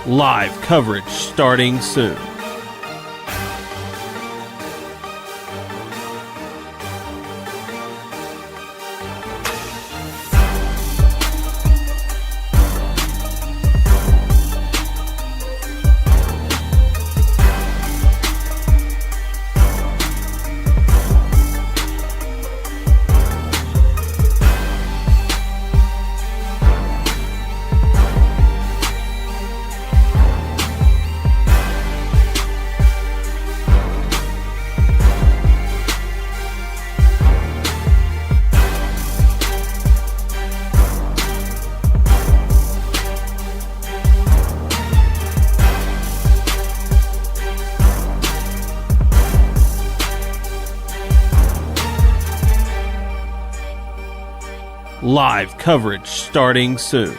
Live coverage starting soon. Live coverage starting soon.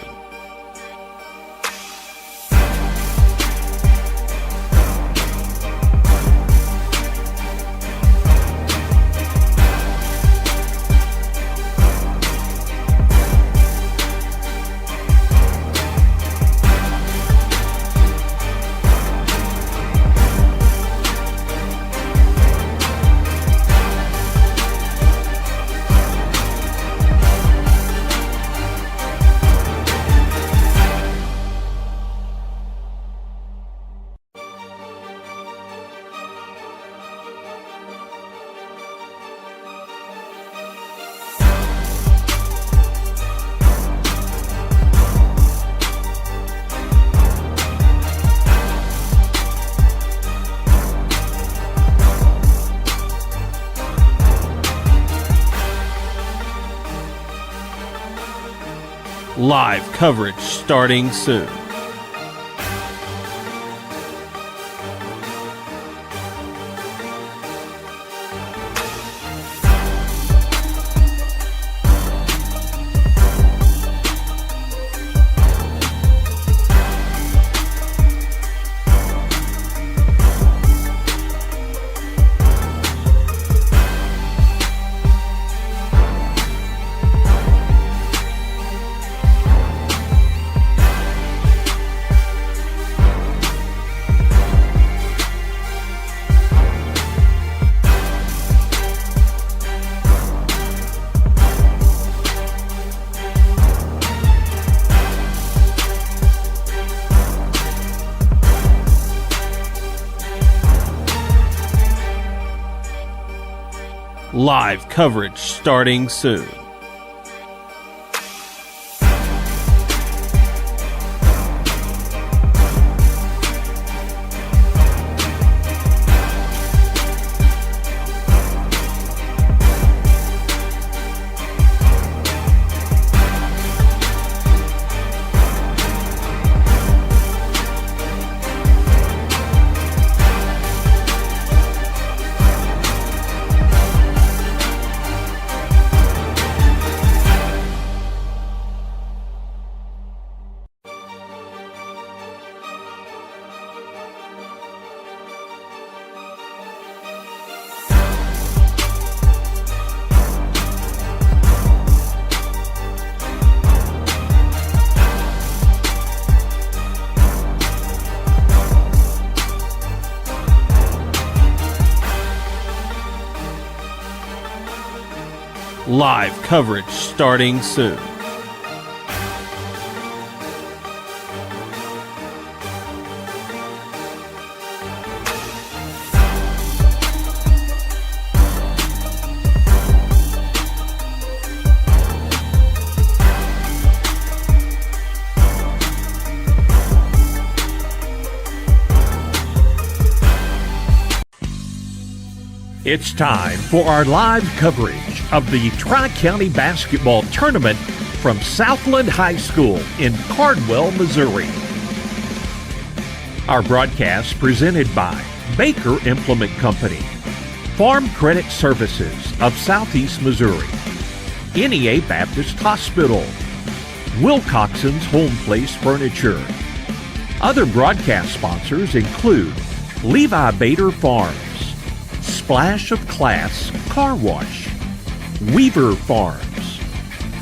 Live coverage starting soon. Live coverage starting soon. Live coverage starting soon. It's time for our live coverage of the Tri-County Basketball Tournament from Southland High School in Cardwell, Missouri. Our broadcast presented by Baker Implement Company, Farm Credit Services of Southeast Missouri, NEA Baptist Hospital, Wilcoxon's Home Place Furniture. Other broadcast sponsors include Levi Bader Farms, Splash of Class Car Wash, Weaver Farms,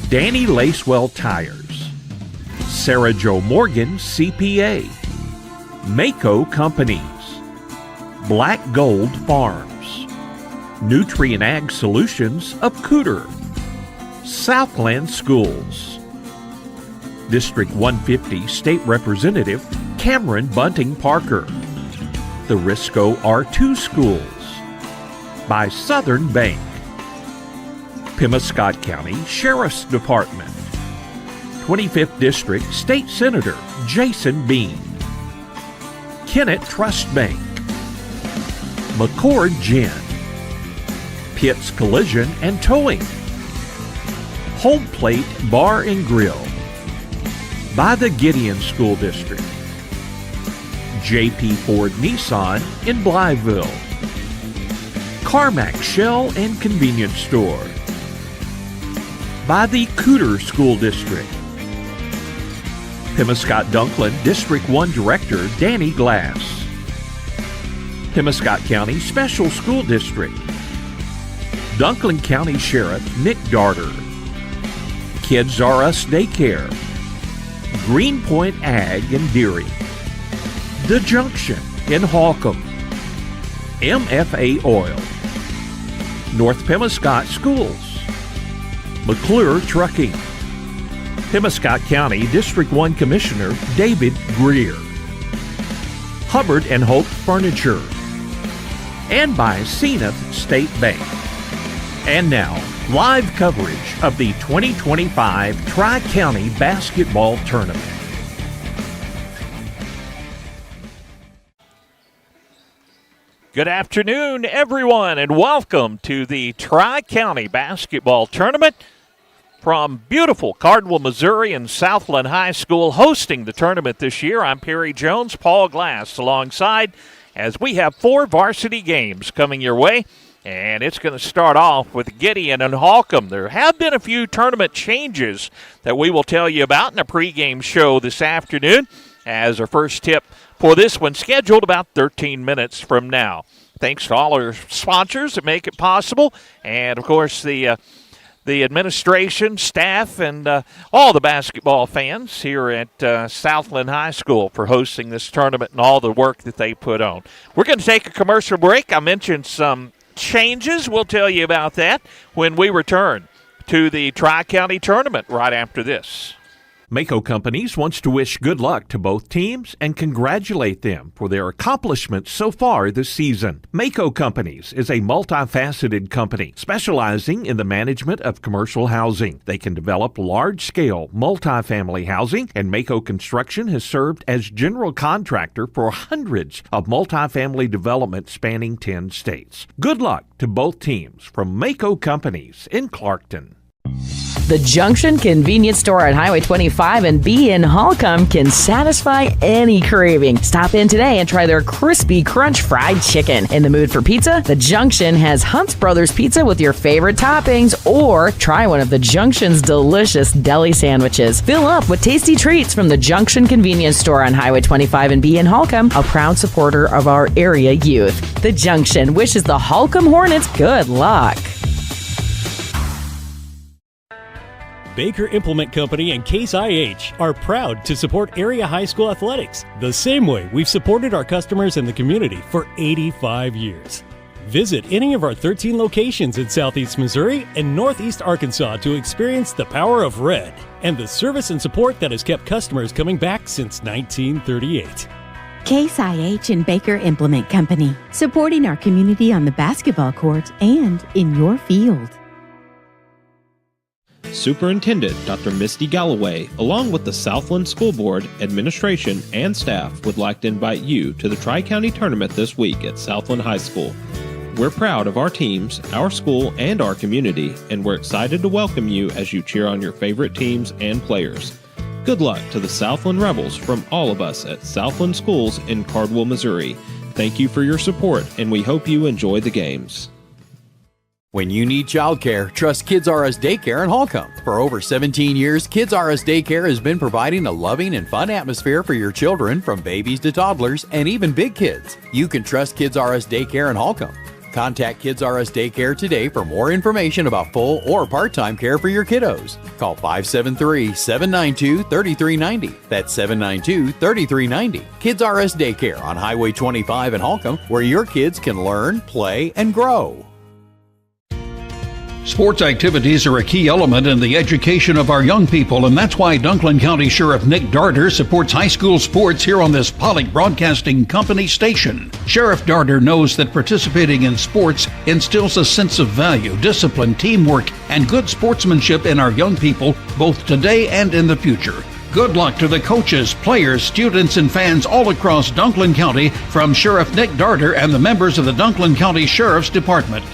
Danny Lacewell Tires, Sarah Jo Morgan CPA, Mako Companies, Black Gold Farms, Nutrient Ag Solutions of Cooter, Southland Schools, District 150 State Representative Cameron Bunting Parker, the Risco R2 Schools, by Southern Bank, Pemiscot County Sheriff's Department, 25th District State Senator Jason Bean, Kennett Trust Bank, McCord Gin, Pitts Collision and Towing, Home Plate Bar and Grill, by the Gideon School District, JP Ford Nissan in Blytheville, Carmack Shell and Convenience Store, by the Cooter School District, Pemiscot Dunklin District 1 Director Danny Glass, Pemiscot County Special School District, Dunklin County Sheriff Nick Darter, Kids R Us Daycare, Greenpoint Ag in Deary, The Junction in Holcomb, MFA Oil, North Pemiscot Schools, McClure Trucking, Pemiscot County District 1 Commissioner David Greer, Hubbard and Hope Furniture, and by Zenith State Bank. And now, live coverage of the 2025 Tri-County Basketball Tournament. Good afternoon, everyone, and welcome to the Tri-County Basketball Tournament from beautiful Cardwell, Missouri, and Southland High School hosting the tournament this year. I'm Perry Jones, Paul Glass alongside as we have 4 varsity games coming your way. And it's going to start off with Gideon and Holcomb. There have been a few tournament changes that we will tell you about in a pregame show this afternoon, as our first tip for this one scheduled about 13 minutes from now. Thanks to all our sponsors that make it possible, and, of course, the administration, staff, and all the basketball fans here at Southland High School for hosting this tournament and all the work that they put on. We're going to take a commercial break. I mentioned some changes. We'll tell you about that when we return to the Tri-County Tournament right after this. Mako Companies wants to wish good luck to both teams and congratulate them for their accomplishments so far this season. Mako Companies is a multifaceted company specializing in the management of commercial housing. They can develop large-scale multifamily housing, and Mako Construction has served as general contractor for hundreds of multifamily developments spanning 10 states. Good luck to both teams from Mako Companies in Clarkton. The Junction Convenience Store on Highway 25 and B in Holcomb can satisfy any craving. Stop in today and try their crispy crunch fried chicken. In the mood for pizza? The Junction has Hunt's Brothers Pizza with your favorite toppings, or try one of the Junction's delicious deli sandwiches. Fill up with tasty treats from the Junction Convenience Store on Highway 25 and B in Holcomb, a proud supporter of our area youth. The Junction wishes the Holcomb Hornets good luck. Baker Implement Company and Case IH are proud to support area high school athletics the same way we've supported our customers in the community for 85 years. Visit any of our 13 locations in Southeast Missouri and Northeast Arkansas to experience the power of red and the service and support that has kept customers coming back since 1938. Case IH and Baker Implement Company, supporting our community on the basketball court and in your field. Superintendent Dr. Misty Galloway, along with the Southland School Board, administration, and staff, would like to invite you to the Tri-County Tournament this week at Southland High School. We're proud of our teams, our school, and our community, and we're excited to welcome you as you cheer on your favorite teams and players. Good luck to the Southland Rebels from all of us at Southland Schools in Cardwell, Missouri. Thank you for your support, and we hope you enjoy the games. When you need childcare, trust Kids R Us Daycare in Holcomb. For over 17 years, Kids R Us Daycare has been providing a loving and fun atmosphere for your children, from babies to toddlers and even big kids. You can trust Kids R Us Daycare in Holcomb. Contact Kids R Us Daycare today for more information about full or part-time care for your kiddos. Call 573-792-3390. That's 792-3390. Kids R Us Daycare on Highway 25 in Holcomb, where your kids can learn, play, and grow. Sports activities are a key element in the education of our young people, and that's why Dunklin County Sheriff Nick Darter supports high school sports here on this Pollock Broadcasting Company station. Sheriff Darter knows that participating in sports instills a sense of value, discipline, teamwork, and good sportsmanship in our young people, both today and in the future. Good luck to the coaches, players, students, and fans all across Dunklin County from Sheriff Nick Darter and the members of the Dunklin County Sheriff's Department.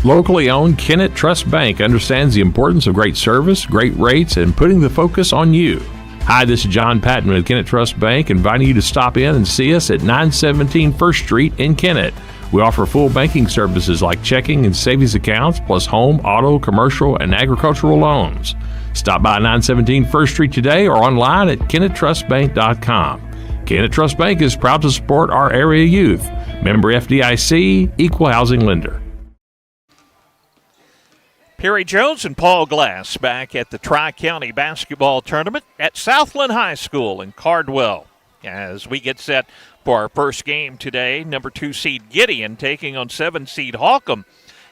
Locally owned Kennett Trust Bank understands the importance of great service, great rates, and putting the focus on you. Hi, this is John Patton with Kennett Trust Bank, inviting you to stop in and see us at 917 First Street in Kennett. We offer full banking services like checking and savings accounts, plus home, auto, commercial, and agricultural loans. Stop by 917 First Street today or online at KennettTrustBank.com. Kennett Trust Bank is proud to support our area youth. Member FDIC, Equal Housing Lender. Perry Jones and Paul Glass back at the Tri-County Basketball Tournament at Southland High School in Cardwell. As we get set for our first game today, number 2 seed Gideon taking on 7 seed Holcomb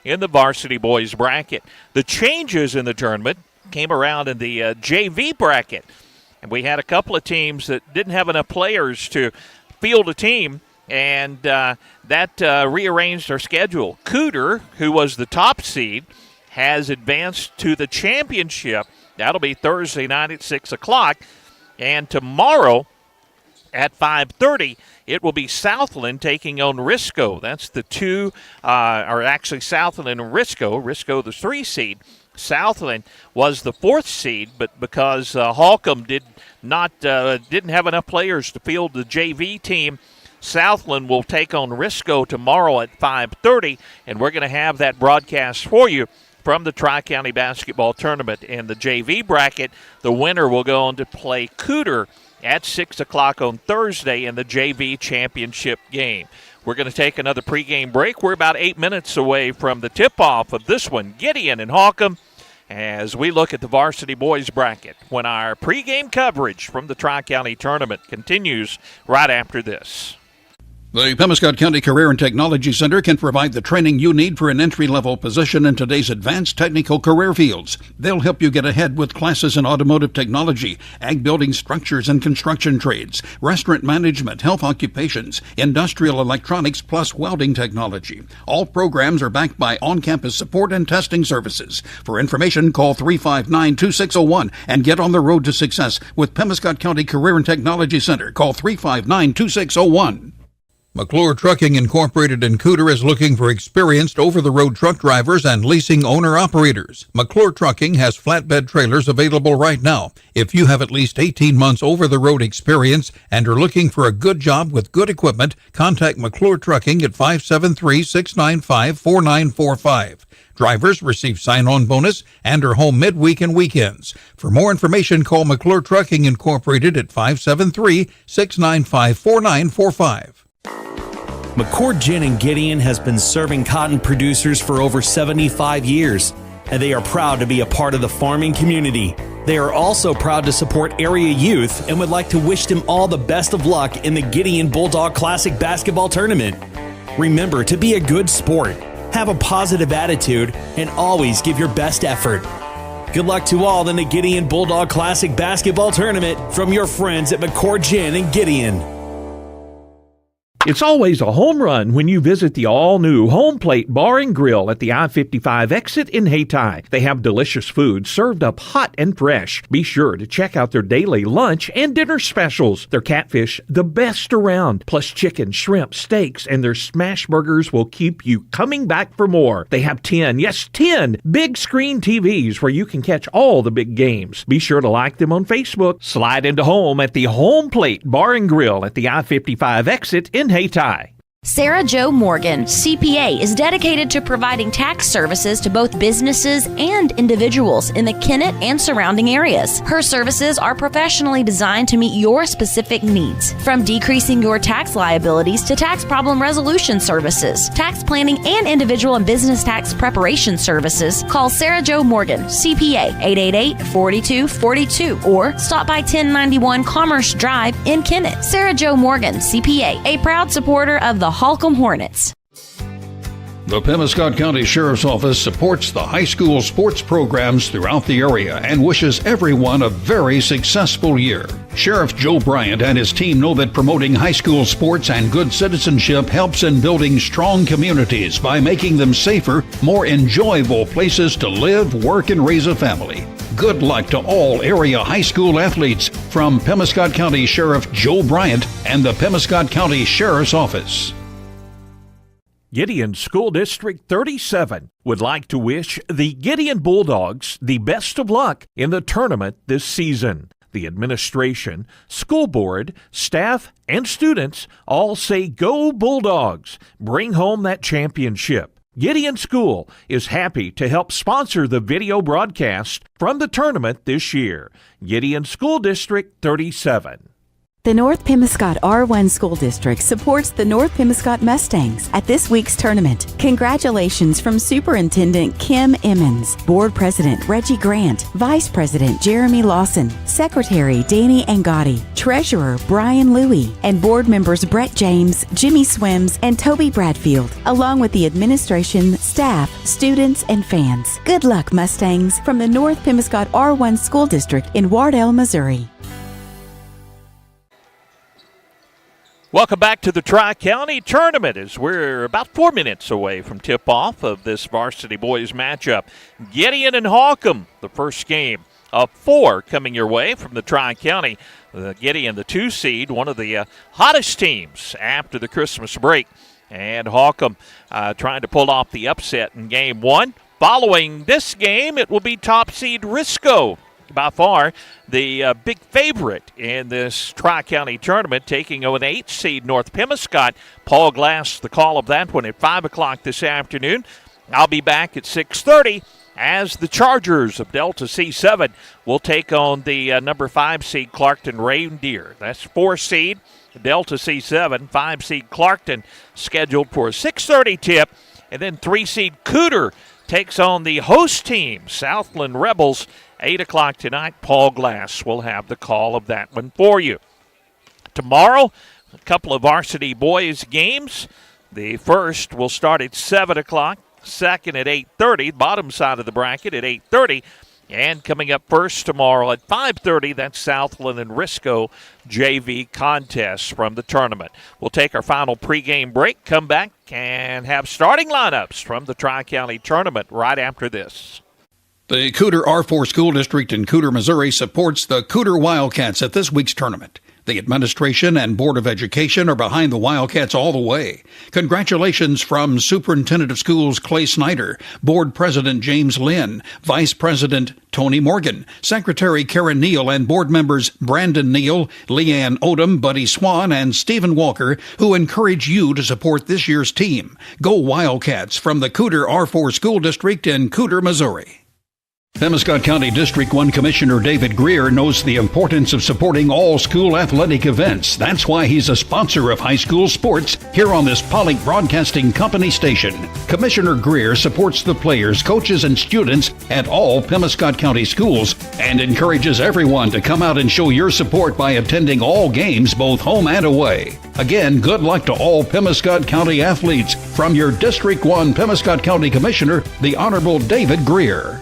in the varsity boys bracket. The changes in the tournament came around in the JV bracket, and we had a couple of teams that didn't have enough players to field a team, and that rearranged our schedule. Cooter, who was the top seed, has advanced to the championship. That'll be Thursday night at 6 o'clock. And tomorrow at 5:30, it will be Southland taking on Risco. That's the two, or actually Southland and Risco. Risco, the 3 seed. Southland was the 4th seed, but because Holcomb didn't have enough players to field the JV team, Southland will take on Risco tomorrow at 5:30, and we're going to have that broadcast for you from the Tri-County Basketball Tournament. In the JV bracket, the winner will go on to play Cooter at 6 o'clock on Thursday in the JV championship game. We're going to take another pregame break. We're about 8 minutes away from the tip-off of this one, Gideon and Holcomb, as we look at the varsity boys bracket when our pregame coverage from the Tri-County Tournament continues right after this. The Pemiscot County Career and Technology Center can provide the training you need for an entry-level position in today's advanced technical career fields. They'll help you get ahead with classes in automotive technology, ag building structures and construction trades, restaurant management, health occupations, industrial electronics, plus welding technology. All programs are backed by on-campus support and testing services. For information, call 359-2601 and get on the road to success with Pemiscot County Career and Technology Center. Call 359-2601. McClure Trucking Incorporated in Cooter is looking for experienced over-the-road truck drivers and leasing owner-operators. McClure Trucking has flatbed trailers available right now. If you have at least 18 months over-the-road experience and are looking for a good job with good equipment, contact McClure Trucking at 573-695-4945. Drivers receive sign-on bonus and are home midweek and weekends. For more information, call McClure Trucking Incorporated at 573-695-4945. McCord Gin in Gideon has been serving cotton producers for over 75 years, and they are proud to be a part of the farming community. They are also proud to support area youth and would like to wish them all the best of luck in the Gideon Bulldog Classic Basketball Tournament. Remember to be a good sport, have a positive attitude, and always give your best effort. Good luck to all in the Gideon Bulldog Classic Basketball Tournament from your friends at McCord Gin in Gideon. It's always a home run when you visit the all-new Home Plate Bar and Grill at the I-55 exit in Hayti. They have delicious food served up hot and fresh. Be sure to check out their daily lunch and dinner specials. Their catfish, the best around, plus chicken, shrimp, steaks, and their smash burgers will keep you coming back for more. They have 10 big screen TVs where you can catch all the big games. Be sure to like them on Facebook. Slide into home at the Home Plate Bar and Grill at the I-55 exit in Hayti. Sarah Jo Morgan, CPA, is dedicated to providing tax services to both businesses and individuals in the Kennett and surrounding areas. Her services are professionally designed to meet your specific needs, from decreasing your tax liabilities to tax problem resolution services, tax planning, and individual and business tax preparation services. Call Sarah Jo Morgan, CPA, 888-4242, or stop by 1091 Commerce Drive in Kennett. Sarah Jo Morgan, CPA, a proud supporter of the Holcomb Hornets. The Pemiscot County Sheriff's Office supports the high school sports programs throughout the area and wishes everyone a very successful year. Sheriff Joe Bryant and his team know that promoting high school sports and good citizenship helps in building strong communities by making them safer, more enjoyable places to live, work, and raise a family. Good luck to all area high school athletes from Pemiscot County Sheriff Joe Bryant and the Pemiscot County Sheriff's Office. Gideon School District 37 would like to wish the Gideon Bulldogs the best of luck in the tournament this season. The administration, school board, staff, and students all say go Bulldogs. Bring home that championship. Gideon School is happy to help sponsor the video broadcast from the tournament this year. Gideon School District 37. The North Pemiscot R1 School District supports the North Pemiscot Mustangs at this week's tournament. Congratulations from Superintendent Kim Emmons, Board President Reggie Grant, Vice President Jeremy Lawson, Secretary Danny Angotti, Treasurer Brian Louie, and Board members Brett James, Jimmy Swims, and Toby Bradfield, along with the administration, staff, students, and fans. Good luck, Mustangs, from the North Pemiscot R1 School District in Wardell, Missouri. Welcome back to the Tri-County Tournament as we're about 4 minutes away from tip-off of this varsity boys matchup. Gideon and Holcomb, the first game of 4 coming your way from the Tri-County. Gideon, the 2 seed, one of the hottest teams after the Christmas break. And Holcomb trying to pull off the upset in game 1. Following this game, it will be top seed Risco, by far the big favorite in this Tri-County tournament, taking on an 8 seed North Pemiscot. Paul Glass, the call of that one at 5 o'clock this afternoon. I'll be back at 6:30 as the Chargers of Delta C7 will take on the number 5 seed Clarkton Reindeer. That's 4 seed Delta C7, 5 seed Clarkton, scheduled for a 6:30 tip. And then 3 seed Cooter takes on the host team, Southland Rebels. 8 o'clock tonight, Paul Glass will have the call of that one for you. Tomorrow, a couple of varsity boys games. The first will start at 7 o'clock, second at 8:30, bottom side of the bracket at 8:30. And coming up first tomorrow at 5:30, that's Southland and Risco JV contest from the tournament. We'll take our final pregame break, come back, and have starting lineups from the Tri-County tournament right after this. The Cooter R4 School District in Cooter, Missouri supports the Cooter Wildcats at this week's tournament. The administration and Board of Education are behind the Wildcats all the way. Congratulations from Superintendent of Schools Clay Snyder, Board President James Lynn, Vice President Tony Morgan, Secretary Karen Neal, and board members Brandon Neal, Leanne Odom, Buddy Swan, and Stephen Walker, who encourage you to support this year's team. Go Wildcats from the Cooter R4 School District in Cooter, Missouri. Pemiscot County District 1 Commissioner David Greer knows the importance of supporting all school athletic events. That's why he's a sponsor of high school sports here on this Pollock Broadcasting Company station. Commissioner Greer supports the players, coaches, and students at all Pemiscot County schools and encourages everyone to come out and show your support by attending all games, both home and away. Again, good luck to all Pemiscot County athletes from your District 1 Pemiscot County Commissioner, the Honorable David Greer.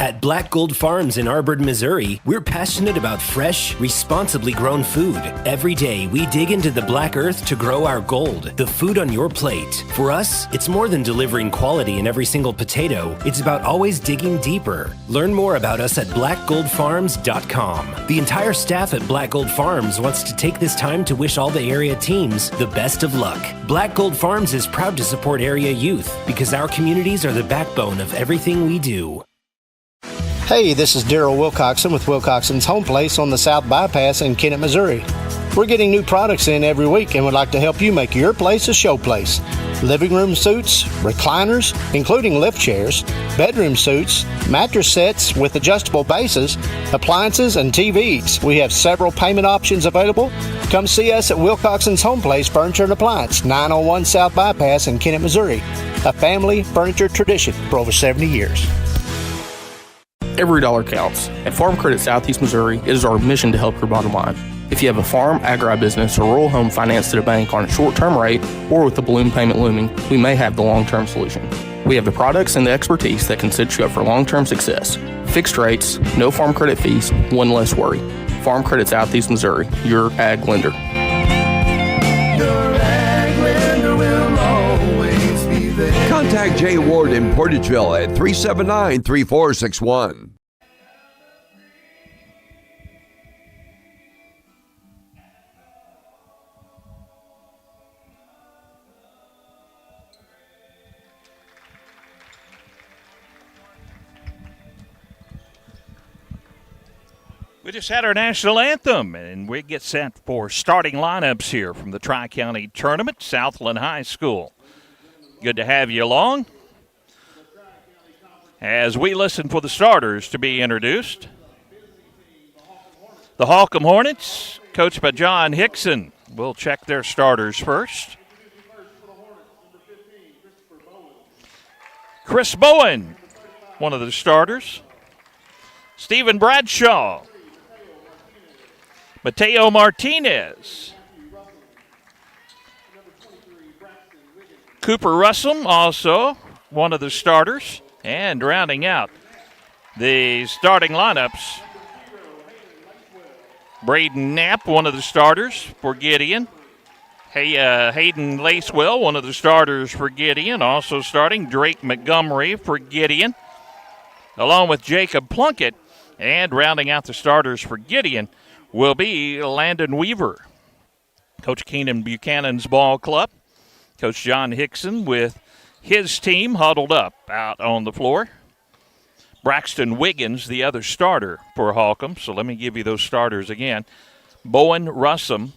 At Black Gold Farms in Arbor, Missouri, we're passionate about fresh, responsibly grown food. Every day, we dig into the black earth to grow our gold, the food on your plate. For us, it's more than delivering quality in every single potato. It's about always digging deeper. Learn more about us at blackgoldfarms.com. The entire staff at Black Gold Farms wants to take this time to wish all the area teams the best of luck. Black Gold Farms is proud to support area youth because our communities are the backbone of everything we do. Hey, this is Daryl Wilcoxon with Wilcoxon's Home Place on the South Bypass in Kennett, Missouri. We're getting new products in every week and would like to help you make your place a show place. Living room suites, recliners, including lift chairs, bedroom suites, mattress sets with adjustable bases, appliances, and TVs. We have several payment options available. Come see us at Wilcoxon's Home Place Furniture and Appliance, 901 South Bypass in Kennett, Missouri. A family furniture tradition for over 70 years. Every dollar counts. At Farm Credit Southeast Missouri, it is our mission to help your bottom line. If you have a farm, agribusiness, or rural home financed at a bank on a short-term rate or with a balloon payment looming, we may have the long-term solution. We have the products and the expertise that can set you up for long-term success. Fixed rates, no farm credit fees, one less worry. Farm Credit Southeast Missouri, your ag lender. Your ag lender will always be there. Contact Jay Ward in Portageville at 379-3461. We just had our national anthem, and we get set for starting lineups here from the Tri-County Tournament, Southland High School. Good to have you along as we listen for the starters to be introduced. The Holcomb Hornets, coached by John Hickson. We'll check their starters first. Chris Bowen, one of the starters. Stephen Bradshaw. Mateo Martinez. Cooper Russell, also one of the starters. And rounding out the starting lineups, Braden Knapp, one of the starters for Gideon. Hayden Lacewell, one of the starters for Gideon. Also starting Drake Montgomery for Gideon, along with Jacob Plunkett. And rounding out the starters for Gideon will be Landon Weaver. Coach Keenan Buchanan's ball club. Coach John Hickson with his team huddled up out on the floor. Braxton Wiggins, the other starter for Holcomb. So let me give you those starters again. Bowen, Russum,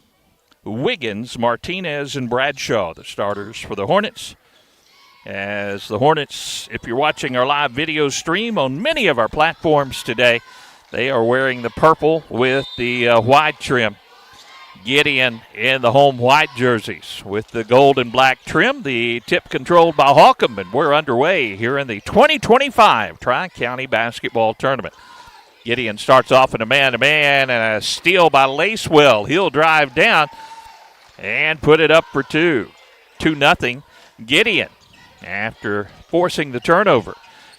Wiggins, Martinez, and Bradshaw, the starters for the Hornets. As the Hornets, if you're watching our live video stream on many of our platforms today, they are wearing the purple with the white trim. Gideon in the home white jerseys with the gold and black trim. The tip controlled by Holcomb, and we're underway here in the 2025 Tri-County Basketball Tournament. Gideon starts off in a man-to-man and a steal by Lacewell. He'll drive down and put it up for two. 2-0 Gideon after forcing the turnover.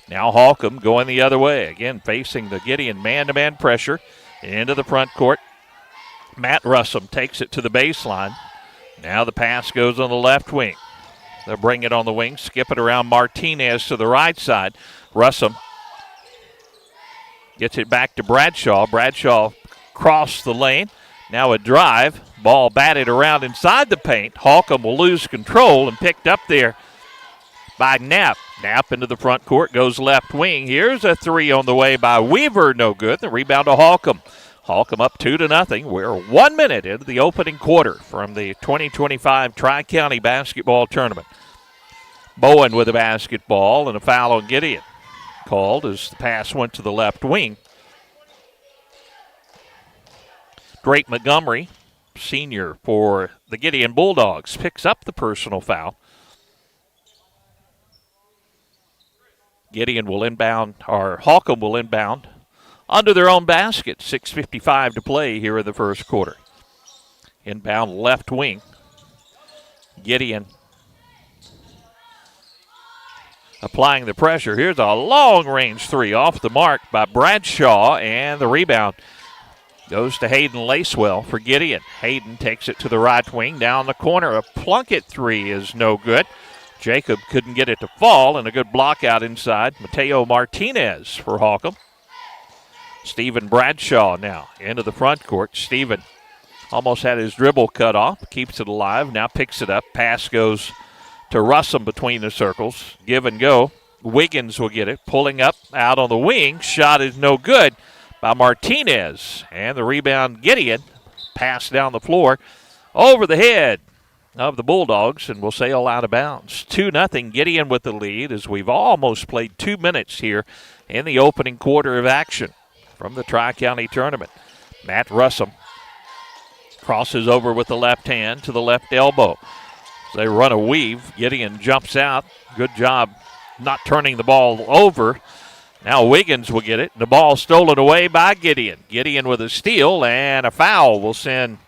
Now Holcomb going the other way. Again, facing the Gideon man-to-man pressure into the front court. Matt Russum takes it to the baseline. Now the pass goes on the left wing. They'll bring it on the wing, skip it around Martinez to the right side. Russum gets it back to Bradshaw. Bradshaw crossed the lane. Now a drive. Ball batted around inside the paint. Holcomb will lose control and picked up there by Knapp. Knapp into the front court, goes left wing. Here's a three on the way by Weaver, no good. The rebound to Holcomb. Holcomb up 2-0. We're 1 minute into the opening quarter from the 2025 Tri-County Basketball Tournament. Bowen with a basketball and a foul on Gideon. Called as the pass went to the left wing. Drake Montgomery, senior for the Gideon Bulldogs, picks up the personal foul. Gideon will inbound, or Holcomb will inbound under their own basket. 6:55 to play here in the first quarter. Inbound left wing. Gideon applying the pressure. Here's a long-range three off the mark by Bradshaw, and the rebound goes to Hayden Lacewell for Gideon. Hayden takes it to the right wing. Down the corner, a Plunkett three is no good. Jacob couldn't get it to fall, and a good block out inside. Mateo Martinez for Holcomb. Stephen Bradshaw now into the front court. Stephen almost had his dribble cut off, keeps it alive, now picks it up. Pass goes to Russum between the circles. Give and go. Wiggins will get it. Pulling up out on the wing. Shot is no good by Martinez. And the rebound, Gideon. Pass down the floor over the head of the Bulldogs and will sail out of bounds. 2-0 Gideon with the lead as we've almost played 2 minutes here in the opening quarter of action from the Tri-County tournament. Matt Russum crosses over with the left hand to the left elbow. They run a weave. Gideon jumps out. Good job not turning the ball over. Now Wiggins will get it. The ball stolen away by Gideon. Gideon with a steal and a foul will send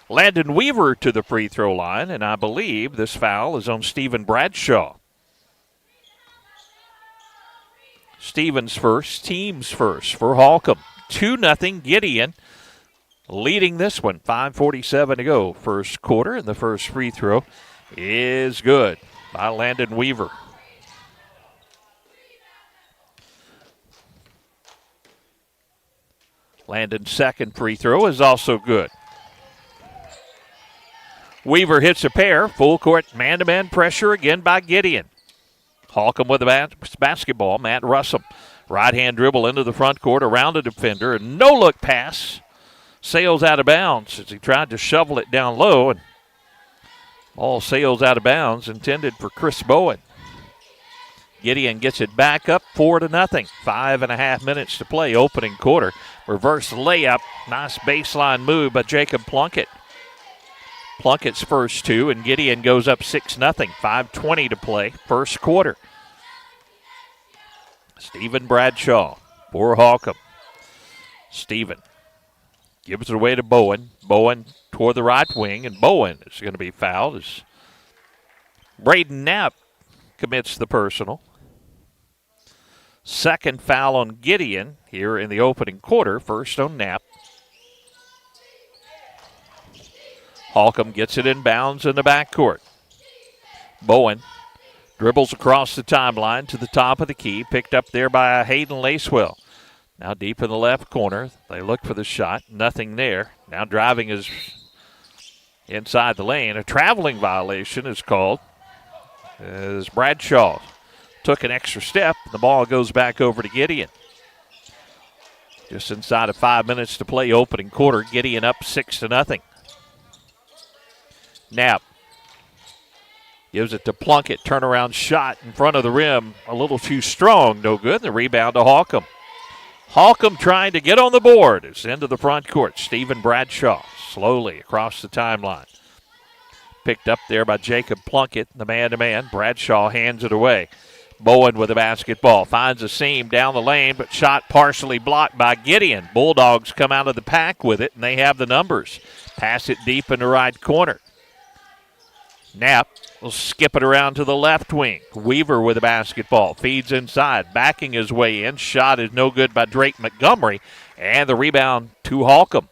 Landon Weaver to the free throw line, and I believe this foul is on Stephen Bradshaw. Stevens first, teams first for Holcomb. 2-0 Gideon leading this one. 5:47 to go first quarter, and the first free throw is good by Landon Weaver. Landon's second free throw is also good. Weaver hits a pair. Full court man-to-man pressure again by Gideon. Holcomb with the basketball. Matt Russum. Right-hand dribble into the front court around a defender. A no-look pass. Sails out of bounds as he tried to shovel it down low. And ball sails out of bounds, intended for Chris Bowen. Gideon gets it back up 4-0. 5.5 minutes to play, opening quarter. Reverse layup. Nice baseline move by Jacob Plunkett. Plunkett's first two, and Gideon goes up 6-0. 5:20 to play, first quarter. Stephen Bradshaw for Holcomb. Stephen gives it away to Bowen. Bowen toward the right wing, and Bowen is going to be fouled as Braden Knapp commits the personal. Second foul on Gideon here in the opening quarter. First on Knapp. Holcomb gets it in bounds in the backcourt. Bowen dribbles across the timeline to the top of the key. Picked up there by Hayden Lacewell. Now deep in the left corner. They look for the shot. Nothing there. Now driving is inside the lane. A traveling violation is called as Bradshaw took an extra step. The ball goes back over to Gideon. Just inside of 5 minutes to play, opening quarter. Gideon up 6-0. Knapp gives it to Plunkett. Turnaround shot in front of the rim. A little too strong. No good. The rebound to Holcomb. Holcomb trying to get on the board. It's into the front court. Stephen Bradshaw slowly across the timeline. Picked up there by Jacob Plunkett, the man-to-man. Bradshaw hands it away. Bowen with the basketball. Finds a seam down the lane, but shot partially blocked by Gideon. Bulldogs come out of the pack with it, and they have the numbers. Pass it deep in the right corner. Knapp will skip it around to the left wing. Weaver with the basketball. Feeds inside. Backing his way in. Shot is no good by Drake Montgomery. And the rebound to Holcomb.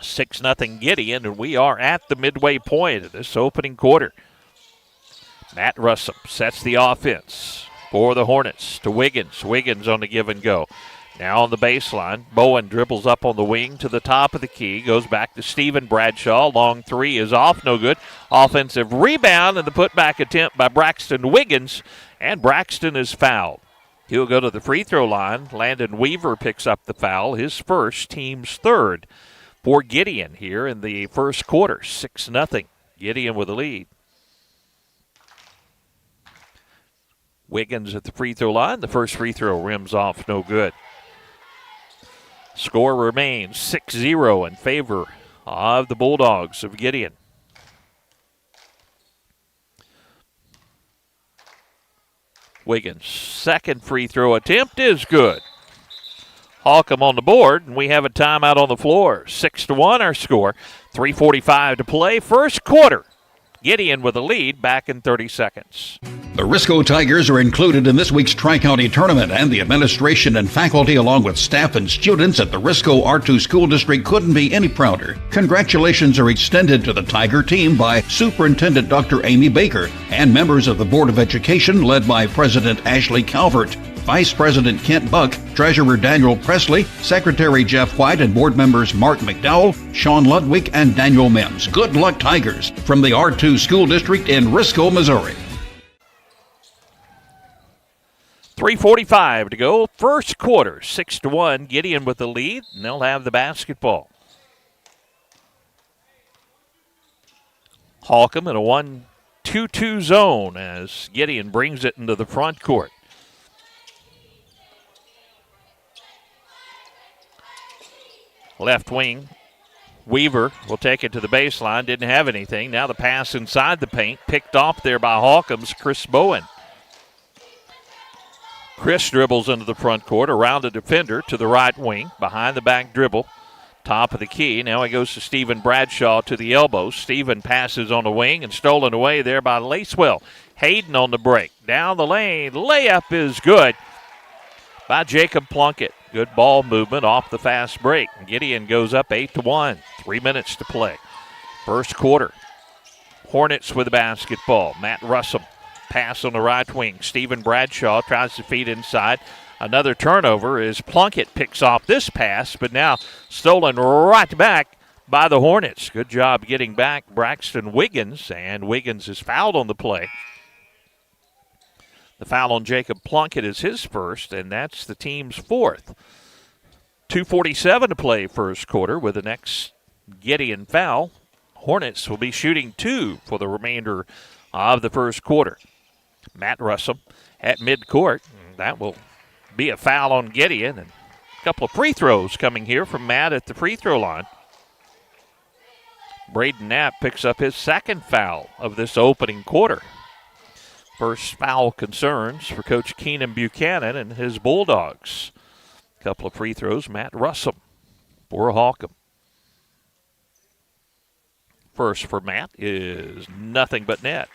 6-0 Gideon, and we are at the midway point of this opening quarter. Matt Russum sets the offense for the Hornets to Wiggins. Wiggins on the give and go. Now on the baseline, Bowen dribbles up on the wing to the top of the key. Goes back to Stephen Bradshaw. Long three is off, no good. Offensive rebound and the putback attempt by Braxton Wiggins. And Braxton is fouled. He'll go to the free throw line. Landon Weaver picks up the foul. His first, team's third for Gideon here in the first quarter. 6-0. Gideon with the lead. Wiggins at the free throw line. The first free throw rims off, no good. Score remains 6-0 in favor of the Bulldogs of Gideon. Wiggins' second free throw attempt is good. Holcomb on the board, and we have a timeout on the floor. 6-1 our score. 3:45 to play. First quarter. Gideon with a lead back in 30 seconds. The Risco Tigers are included in this week's Tri-County Tournament, and the administration and faculty along with staff and students at the Risco R2 School District couldn't be any prouder. Congratulations are extended to the Tiger team by Superintendent Dr. Amy Baker and members of the Board of Education led by President Ashley Calvert, Vice President Kent Buck, Treasurer Daniel Presley, Secretary Jeff White, and board members Mark McDowell, Sean Ludwig, and Daniel Mims. Good luck, Tigers, from the R2 School District in Risco, Missouri. 3:45 to go. First quarter, 6-1. Gideon with the lead, and they'll have the basketball. Holcomb in a 1-2-2 zone as Gideon brings it into the front court. Left wing, Weaver will take it to the baseline. Didn't have anything. Now the pass inside the paint, picked off there by Holcomb's Chris Bowen. Chris dribbles into the front court, around the defender to the right wing, behind the back dribble, top of the key. Now he goes to Stephen Bradshaw to the elbow. Stephen passes on the wing and stolen away there by Lacewell. Hayden on the break. Down the lane. Layup is good by Jacob Plunkett. Good ball movement off the fast break. Gideon goes up 8-1. 3 minutes to play. First quarter. Hornets with the basketball. Matt Russell. Pass on the right wing. Stephen Bradshaw tries to feed inside. Another turnover as Plunkett picks off this pass, but now stolen right back by the Hornets. Good job getting back Braxton Wiggins, and Wiggins is fouled on the play. The foul on Jacob Plunkett is his first, and that's the team's fourth. 2:47 to play first quarter with the next Gideon foul. Hornets will be shooting 2 for the remainder of the first quarter. Matt Russell at midcourt. That will be a foul on Gideon. And a couple of free throws coming here from Matt at the free throw line. Braden Knapp picks up his second foul of this opening quarter. First foul concerns for Coach Keenan Buchanan and his Bulldogs. A couple of free throws. Matt Russell for Holcomb. First for Matt is nothing but net.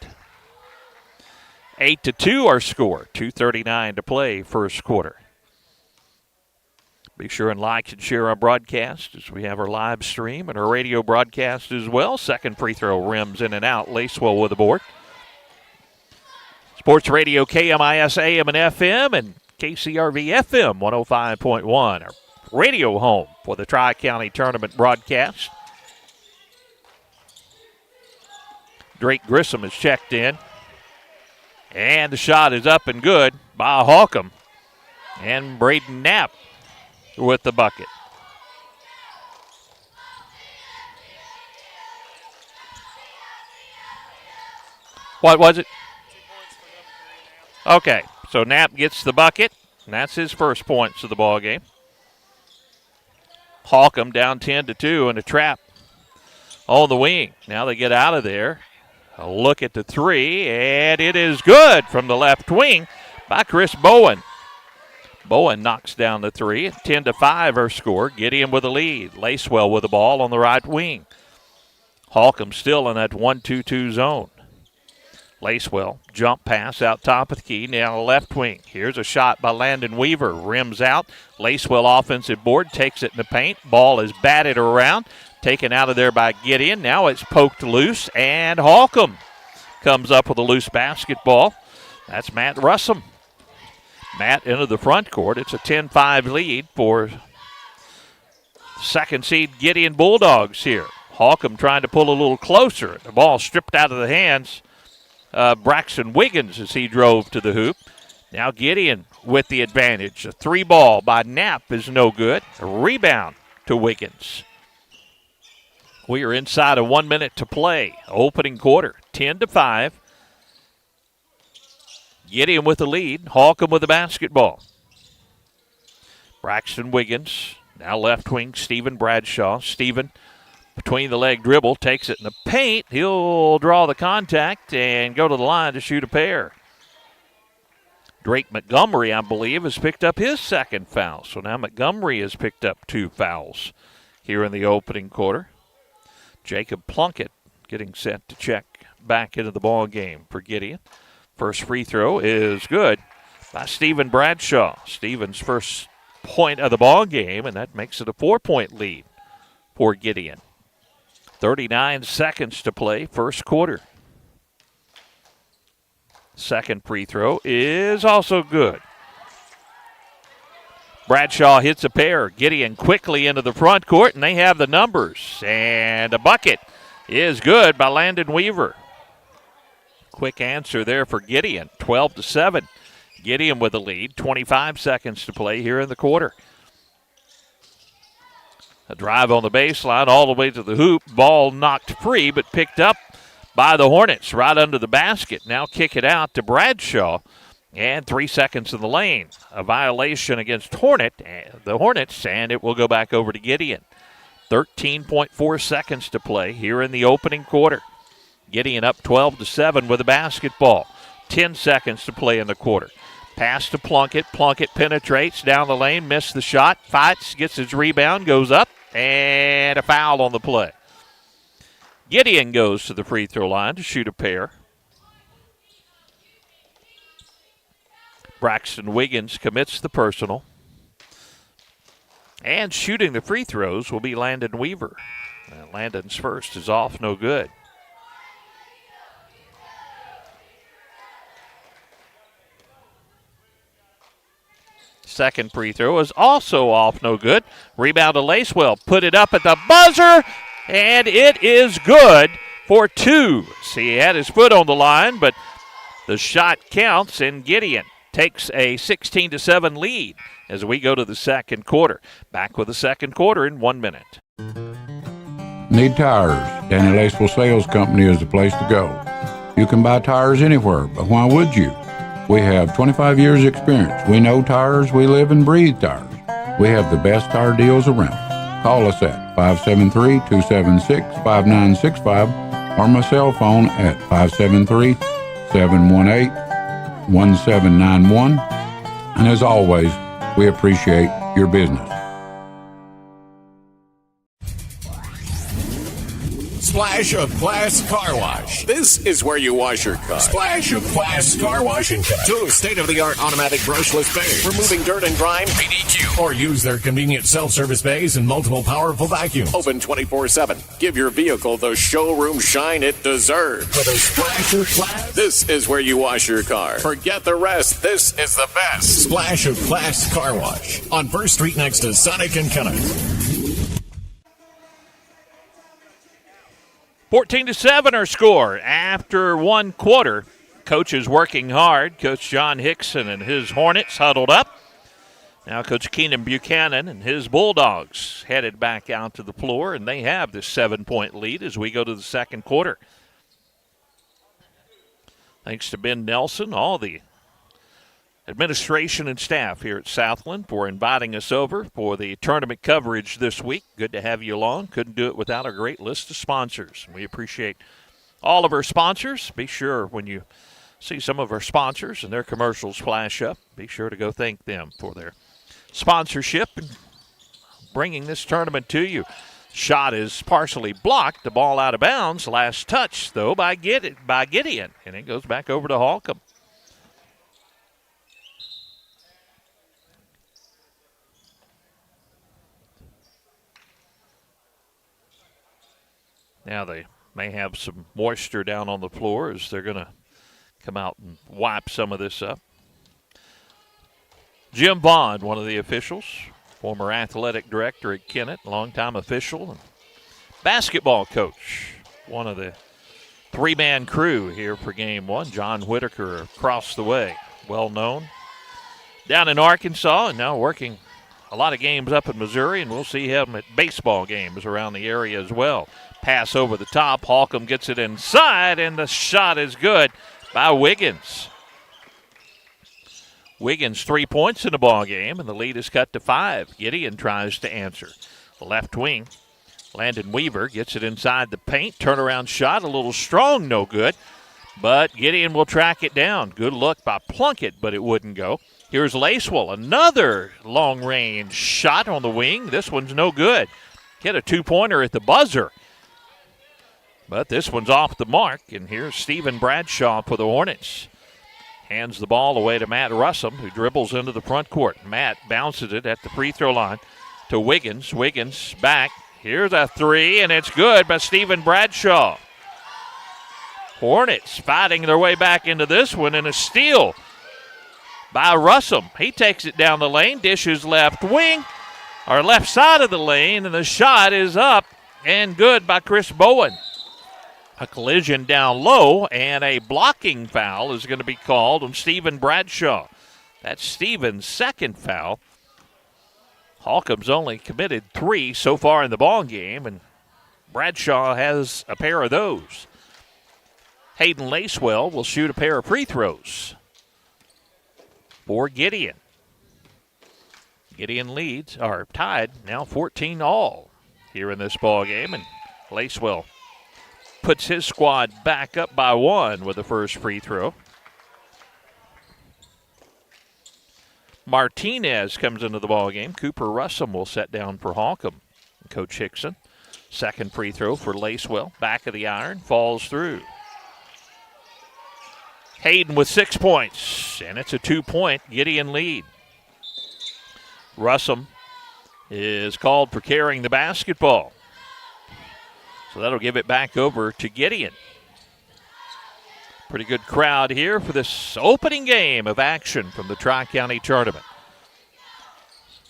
8-2 our score. 2:39 to play first quarter. Be sure and like and share our broadcast as we have our live stream and our radio broadcast as well. Second free throw rims in and out. Lacewell with the board. Sports Radio KMIS AM and FM and KCRV FM 105.1. Our radio home for the Tri-County Tournament broadcast. Drake Grissom is checked in. And the shot is up and good by Holcomb. And Braden Knapp with the bucket. What was it? Okay, so Knapp gets the bucket, and that's his first points of the ball game. Holcomb down 10-2 in a trap on the wing. Now they get out of there. A look at the three, and it is good from the left wing by Chris Bowen. Bowen knocks down the three. 10-5 our score. Gideon with the lead. Lacewell with the ball on the right wing. Holcomb still in that 1-2-2 zone. Lacewell, jump pass out top of the key, now left wing. Here's a shot by Landon Weaver. Rims out. Lacewell offensive board, takes it in the paint. Ball is batted around. Taken out of there by Gideon. Now it's poked loose, and Holcomb comes up with a loose basketball. That's Matt Russell. Matt into the front court. It's a 10-5 lead for second seed Gideon Bulldogs here. Holcomb trying to pull a little closer. The ball stripped out of the hands of Braxton Wiggins as he drove to the hoop. Now Gideon with the advantage. A three ball by Knapp is no good. A rebound to Wiggins. We are inside of 1 minute to play. Opening quarter, 10-5. Gideon with the lead. Holcomb with the basketball. Braxton Wiggins, now left wing, Stephen Bradshaw. Stephen between the leg dribble, takes it in the paint. He'll draw the contact and go to the line to shoot a pair. Drake Montgomery, I believe, has picked up his second foul. So now Montgomery has picked up 2 fouls here in the opening quarter. Jacob Plunkett getting set to check back into the ball game for Gideon. First free throw is good by Stephen Bradshaw. Stephen's first point of the ball game, and that makes it a 4-point lead for Gideon. 39 seconds to play, first quarter. Second free throw is also good. Bradshaw hits a pair. Gideon quickly into the front court, and they have the numbers. And a bucket is good by Landon Weaver. Quick answer there for Gideon. 12-7. Gideon with the lead. 25 seconds to play here in the quarter. A drive on the baseline all the way to the hoop. Ball knocked free, but picked up by the Hornets right under the basket. Now kick it out to Bradshaw. And 3 seconds in the lane. A violation against the Hornets, and it will go back over to Gideon. 13.4 seconds to play here in the opening quarter. Gideon up 12-7 with the basketball. 10 seconds to play in the quarter. Pass to Plunkett. Plunkett penetrates down the lane, missed the shot, fights, gets his rebound, goes up, and a foul on the play. Gideon goes to the free throw line to shoot a pair. Braxton Wiggins commits the personal. And shooting the free throws will be Landon Weaver. And Landon's first is off, no good. Second free throw is also off, no good. Rebound to Lacewell. Put it up at the buzzer, and it is good for two. See, he had his foot on the line, but the shot counts, and Gideon takes a 16-7 lead as we go to the second quarter. Back with the second quarter in 1 minute. Need tires? Danny Lacewell Sales Company is the place to go. You can buy tires anywhere, but why would you? We have 25 years experience. We know tires. We live and breathe tires. We have the best tire deals around. Call us at 573-276-5965 or my cell phone at 573-718-1791. And as always, we appreciate your business. Splash of Class Car Wash. This is where you wash your car. Splash of Class Car Wash and Cut. 2 state-of-the-art automatic brushless bays, removing dirt and grime, PDQ. Or use their convenient self-service bays and multiple powerful vacuums. Open 24/7. Give your vehicle the showroom shine it deserves. With a splash of class. This is where you wash your car. Forget the rest. This is the best. Splash of Class Car Wash on 1st Street next to Sonic and Kenneth. 14-7 our score after one quarter. Coach is working hard. Coach John Hickson and his Hornets huddled up. Now Coach Keenan Buchanan and his Bulldogs headed back out to the floor, and they have this 7-point lead as we go to the second quarter. Thanks to Ben Nelson, all the administration and staff here at Southland for inviting us over for the tournament coverage this week. Good to have you along. Couldn't do it without a great list of sponsors. We appreciate all of our sponsors. Be sure when you see some of our sponsors and their commercials flash up, be sure to go thank them for their sponsorship and bringing this tournament to you. Shot is partially blocked. The ball out of bounds. Last touch, though, by Gideon. And it goes back over to Holcomb. Now they may have some moisture down on the floor as they're going to come out and wipe some of this up. Jim Bond, one of the officials, former athletic director at Kennett, longtime official and basketball coach, one of the three-man crew here for game one. John Whitaker across the way, well known. Down in Arkansas and now working a lot of games up in Missouri, and we'll see him at baseball games around the area as well. Pass over the top. Holcomb gets it inside, and the shot is good by Wiggins. Wiggins 3 points in the ball game, and the lead is cut to 5. Gideon tries to answer. Left wing. Landon Weaver gets it inside the paint. Turnaround shot, a little strong, no good. But Gideon will track it down. Good look by Plunkett, but it wouldn't go. Here's Lacewell, another long-range shot on the wing. This one's no good. Hit a two-pointer at the buzzer. But this one's off the mark, and here's Stephen Bradshaw for the Hornets. Hands the ball away to Matt Russum, who dribbles into the front court. Matt bounces it at the free throw line to Wiggins. Wiggins back. Here's a three, and it's good by Stephen Bradshaw. Hornets fighting their way back into this one, and a steal by Russum. He takes it down the lane, dishes left wing, or left side of the lane, and the shot is up and good by Chris Bowen. A collision down low, and a blocking foul is going to be called on Stephen Bradshaw. That's Stevens' second foul. Holcomb's only committed 3 so far in the ball game, and Bradshaw has a pair of those. Hayden Lacewell will shoot a pair of free throws for Gideon. Gideon leads, or tied, now 14-all here in this ball game, and Lacewell puts his squad back up by 1 with the first free throw. Martinez comes into the ball game. Cooper Russum will set down for Holcomb. Coach Hickson, second free throw for Lacewell. Back of the iron, falls through. Hayden with 6 points, and it's a 2-point Gideon lead. Russum is called for carrying the basketball. So that'll give it back over to Gideon. Pretty good crowd here for this opening game of action from the Tri-County Tournament.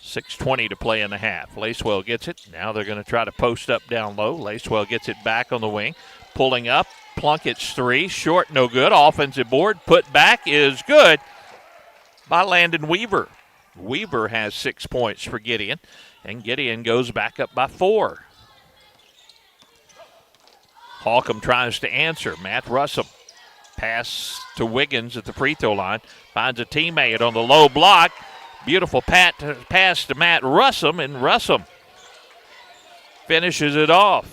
6:20 to play in the half. Lacewell gets it. Now they're going to try to post up down low. Lacewell gets it back on the wing. Pulling up. Plunkett's 3. Short, no good. Offensive board. Put back is good by Landon Weaver. Weaver has 6 points for Gideon. And Gideon goes back up by 4. Holcomb tries to answer. Matt Russum. Pass to Wiggins at the free throw line. Finds a teammate on the low block. Beautiful pass to Matt Russum, and Russum finishes it off.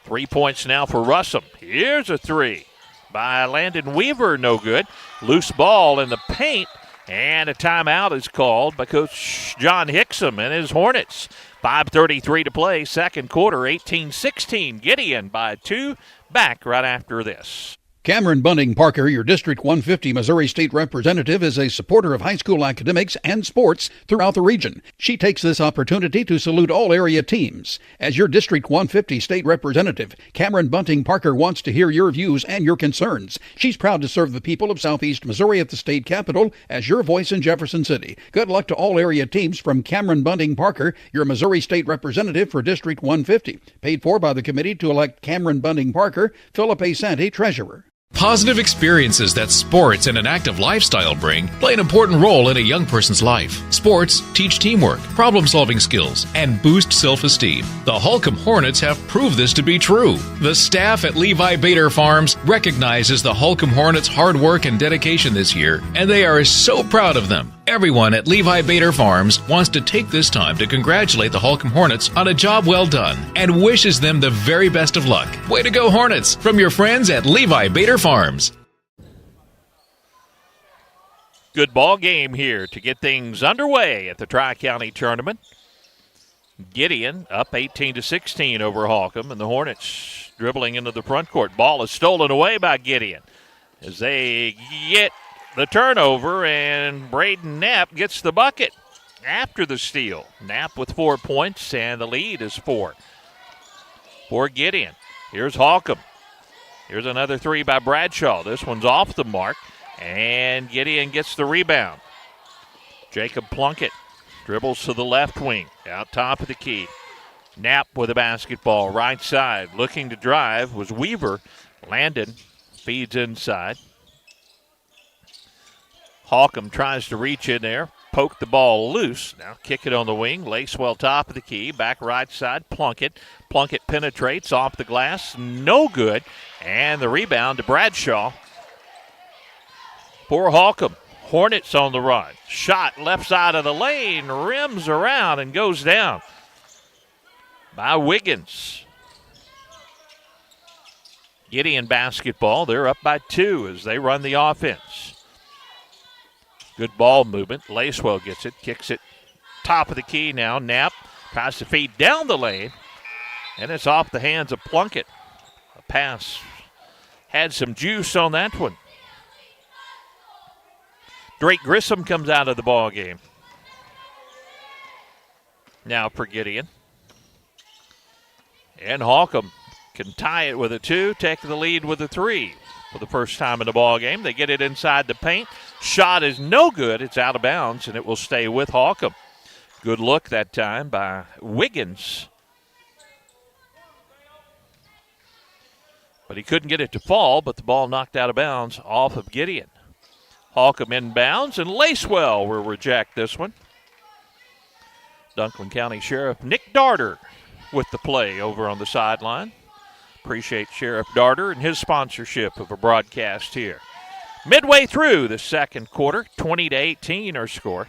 3 points now for Russum. Here's a 3 by Landon Weaver, no good. Loose ball in the paint, and a timeout is called by Coach John Hickson and his Hornets. 5:33 to play, second quarter, 18-16. Gideon by 2. Back right after this. Cameron Bunting Parker, your District 150 Missouri State Representative, is a supporter of high school academics and sports throughout the region. She takes this opportunity to salute all area teams. As your District 150 State Representative, Cameron Bunting Parker wants to hear your views and your concerns. She's proud to serve the people of Southeast Missouri at the state capitol as your voice in Jefferson City. Good luck to all area teams from Cameron Bunting Parker, your Missouri State Representative for District 150. Paid for by the committee to elect Cameron Bunting Parker, Philip A. Sante, Treasurer. Positive experiences that sports and an active lifestyle bring play an important role in a young person's life. Sports teach teamwork, problem-solving skills, and boost self-esteem. The Holcomb Hornets have proved this to be true. The staff at Levi Bader Farms recognizes the Holcomb Hornets' hard work and dedication this year, and they are so proud of them. Everyone at Levi Bader Farms wants to take this time to congratulate the Holcomb Hornets on a job well done and wishes them the very best of luck. Way to go, Hornets! From your friends at Levi Bader Farms. Good ball game here to get things underway at the Tri-County Tournament. Gideon up 18-16 over Holcomb, and the Hornets dribbling into the front court. Ball is stolen away by Gideon as they get the turnover, and Braden Knapp gets the bucket after the steal. Knapp with 4 points, and the lead is 4 for Gideon. Here's Holcomb. Here's another 3 by Bradshaw. This one's off the mark, and Gideon gets the rebound. Jacob Plunkett dribbles to the left wing, out top of the key. Knapp with a basketball, right side. Looking to drive was Weaver. Landon feeds inside. Holcomb tries to reach in there, poke the ball loose. Now kick it on the wing. Lacewell top of the key, back right side, Plunkett. Plunkett penetrates off the glass, no good. And the rebound to Bradshaw for Holcomb. Hornets on the run. Shot left side of the lane, rims around and goes down by Wiggins. Gideon basketball. They're up by 2 as they run the offense. Good ball movement. Lacewell gets it, kicks it. Top of the key now. Knapp tries to feed down the lane, and it's off the hands of Plunkett. A pass had some juice on that one. Drake Grissom comes out of the ball game. Now for Gideon. And Holcomb can tie it with a 2, take the lead with a 3. For the first time in the ball game, they get it inside the paint. Shot is no good. It's out of bounds, and it will stay with Holcomb. Good look that time by Wiggins. But he couldn't get it to fall, but the ball knocked out of bounds off of Gideon. Holcomb inbounds, and Lacewell will reject this one. Dunklin County Sheriff Nick Darter with the play over on the sideline. Appreciate Sheriff Darter and his sponsorship of a broadcast here. Midway through the second quarter, 20-18 our score.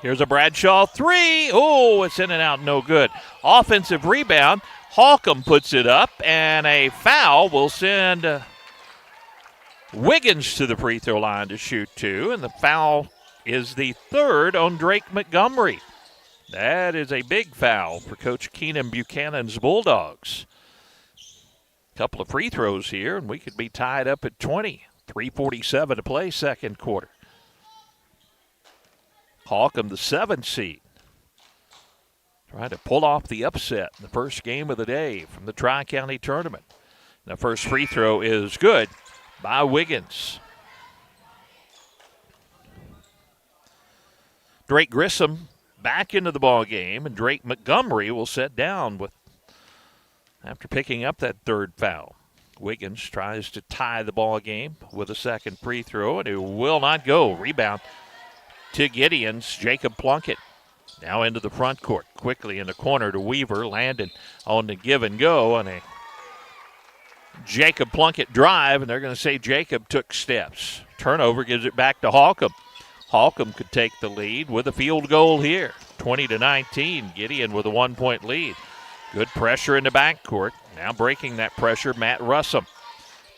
Here's a Bradshaw three. Oh, it's in and out, no good. Offensive rebound. Holcomb puts it up, and a foul will send Wiggins to the free throw line to shoot two, and the foul is the third on Drake Montgomery. That is a big foul for Coach Keenan Buchanan's Bulldogs. Couple of free throws here, and we could be tied up at 20. 3:47 to play, second quarter. Holcomb, the 7th seed, trying to pull off the upset in the first game of the day from the Tri-County tournament. The first free throw is good by Wiggins. Drake Grissom back into the ball game, and Drake Montgomery will sit down after picking up that third foul. Wiggins tries to tie the ball game with a second free throw, and it will not go. Rebound to Gideon's Jacob Plunkett. Now into the front court. Quickly in the corner to Weaver. Landon on the give and go on a Jacob Plunkett drive, and they're going to say Jacob took steps. Turnover gives it back to Holcomb. Holcomb could take the lead with a field goal here. 20-19. Gideon with a 1-point lead. Good pressure in the backcourt. Now breaking that pressure, Matt Russum.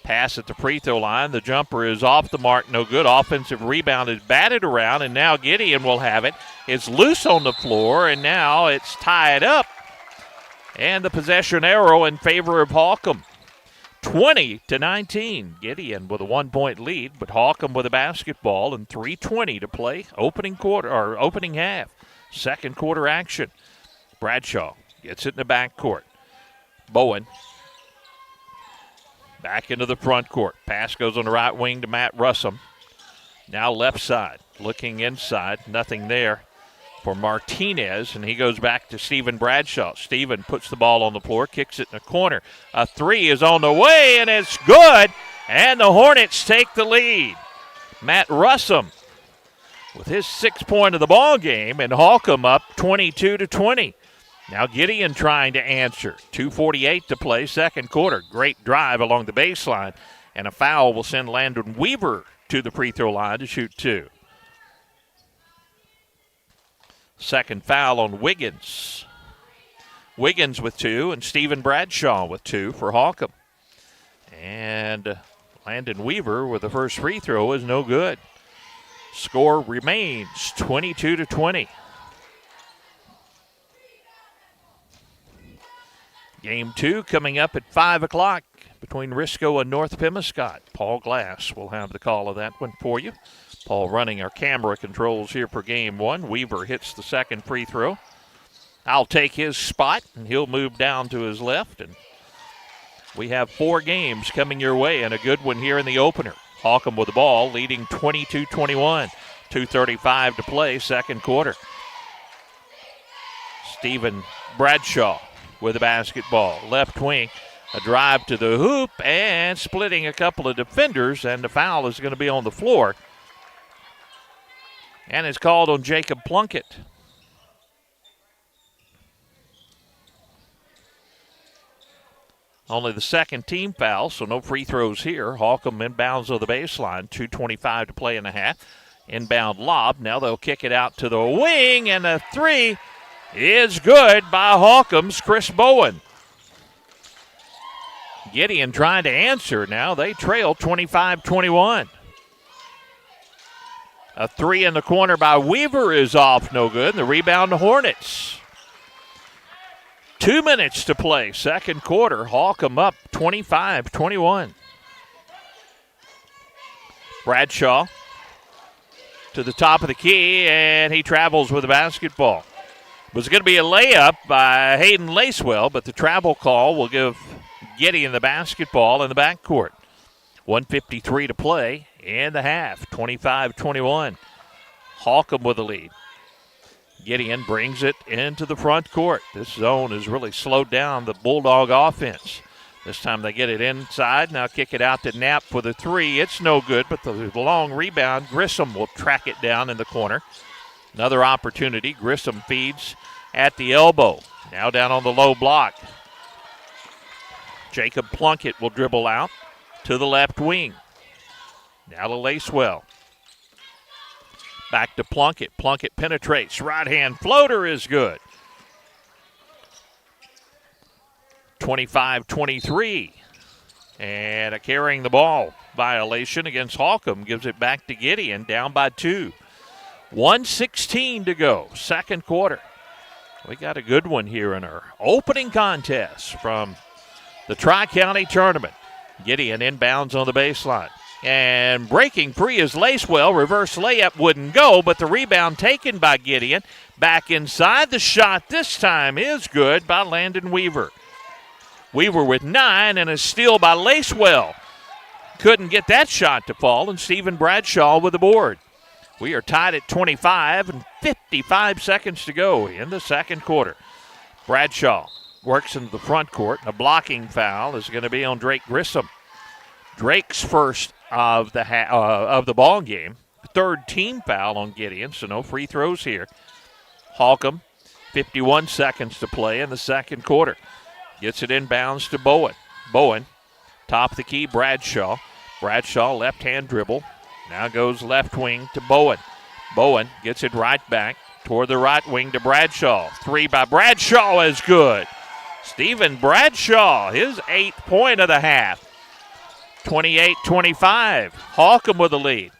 Pass at the free throw line. The jumper is off the mark, no good. Offensive rebound is batted around, and now Gideon will have it. It's loose on the floor, and now it's tied up. And the possession arrow in favor of Holcomb. 20-19. Gideon with a 1-point lead, but Holcomb with a basketball and 3:20 to play. Opening half. Second quarter action. Bradshaw gets it in the backcourt. Bowen back into the front court. Pass goes on the right wing to Matt Russum. Now left side. Looking inside. Nothing there for Martinez, and he goes back to Stephen Bradshaw. Stephen puts the ball on the floor, kicks it in the corner. A three is on the way, and it's good, and the Hornets take the lead. Matt Russum with his 6th point of the ball game, and Holcomb up 22-20. Now Gideon trying to answer. 2:48 to play, second quarter. Great drive along the baseline, and a foul will send Landon Weaver to the free throw line to shoot two. Second foul on Wiggins. Wiggins with 2, and Stephen Bradshaw with 2 for Holcomb. And Landon Weaver with the first free throw is no good. Score remains 22-20. Game 2 coming up at 5 o'clock between Risco and North Pemiscot. Paul Glass will have the call of that one for you. Paul running our camera controls here for game 1. Weaver hits the second free throw. I'll take his spot, and he'll move down to his left. And we have 4 games coming your way, and a good one here in the opener. Holcomb with the ball, leading 22-21. 2:35 to play, second quarter. Stephen Bradshaw with the basketball. Left wing, a drive to the hoop, and splitting a couple of defenders, and the foul is going to be on the floor. And it's called on Jacob Plunkett. Only the second team foul, so no free throws here. Holcomb inbounds on the baseline. 2:25 to play in the half. Inbound lob. Now they'll kick it out to the wing, and a three is good by Holcomb's Chris Bowen. Gideon trying to answer now. They trail 25-21. A three in the corner by Weaver is off, no good. The rebound to Hornets. 2 minutes to play, second quarter. Holcomb up 25-21. Bradshaw to the top of the key, and he travels with the basketball. It was going to be a layup by Hayden Lacewell, but the travel call will give Gideon the basketball in the backcourt. 1:53 to play in the half, 25-21. Holcomb with the lead. Gideon brings it into the front court. This zone has really slowed down the Bulldog offense. This time they get it inside. Now kick it out to Knapp for the three. It's no good, but the long rebound. Grissom will track it down in the corner. Another opportunity. Grissom feeds at the elbow. Now down on the low block. Jacob Plunkett will dribble out to the left wing. Now to Lacewell. Back to Plunkett. Plunkett penetrates. Right-hand floater is good. 25-23. And a carrying the ball violation against Holcomb gives it back to Gideon, down by 2. 1:16 to go, second quarter. We got a good one here in our opening contest from the Tri-County Tournament. Gideon inbounds on the baseline. And breaking free is Lacewell. Reverse layup wouldn't go, but the rebound taken by Gideon. Back inside. The shot this time is good by Landon Weaver. Weaver with 9 and a steal by Lacewell. Couldn't get that shot to fall, and Stephen Bradshaw with the board. We are tied at 25 and 55 seconds to go in the second quarter. Bradshaw works into the front court, and a blocking foul is going to be on Drake Grissom. Drake's first of the ball game. Third team foul on Gideon, so no free throws here. Holcomb, 51 seconds to play in the second quarter. Gets it inbounds to Bowen. Bowen, top of the key, Bradshaw. Bradshaw, left-hand dribble. Now goes left wing to Bowen. Bowen gets it right back toward the right wing to Bradshaw. 3 by Bradshaw is good. Stephen Bradshaw, his 8th point of the half. 28-25. Holcomb with the lead.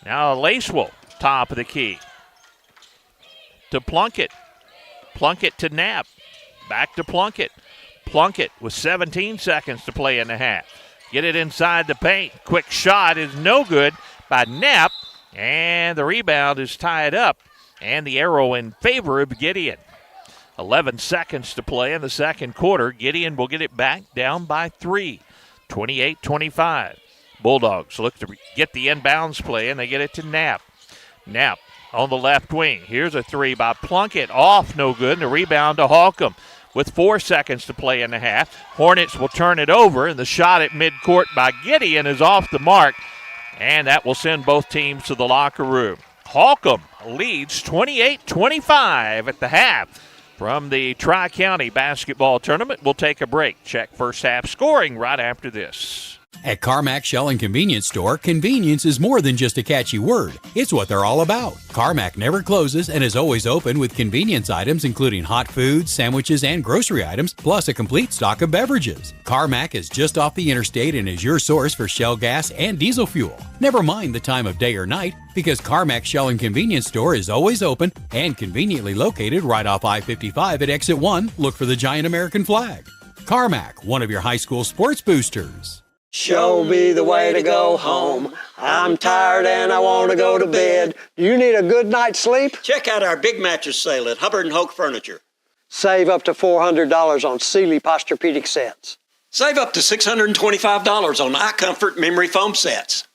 Now Lacewell, top of the key. To Plunkett. Plunkett to Knapp. Back to Plunkett. Plunkett with 17 seconds to play in the half. Get it inside the paint. Quick shot is no good by Knapp. And the rebound is tied up. And the arrow in favor of Gideon. 11 seconds to play in the second quarter. Gideon will get it back down by 3. 28-25. Bulldogs look to get the inbounds play, and they get it to Knapp. Knapp on the left wing. Here's a 3 by Plunkett. Off, no good, and a rebound to Holcomb. With 4 seconds to play in the half, Hornets will turn it over, and the shot at midcourt by Gideon is off the mark, and that will send both teams to the locker room. Holcomb leads 28-25 at the half. From the Tri-County Basketball Tournament, we'll take a break. Check first half scoring right after this. At Carmack Shell and Convenience Store, convenience is more than just a catchy word. It's what they're all about. Carmack never closes and is always open with convenience items including hot foods, sandwiches, and grocery items, plus a complete stock of beverages. Carmack is just off the interstate and is your source for Shell gas and diesel fuel. Never mind the time of day or night, because Carmack Shell and Convenience Store is always open and conveniently located right off I-55 at Exit 1. Look for the giant American flag. Carmack, one of your high school sports boosters. Show me the way to go home. I'm tired and I want to go to bed. Do you need a good night's sleep? Check out our big mattress sale at Hubbard & Hoke Furniture. Save up to $400 on Sealy Posturepedic sets. Save up to $625 on iComfort memory foam sets.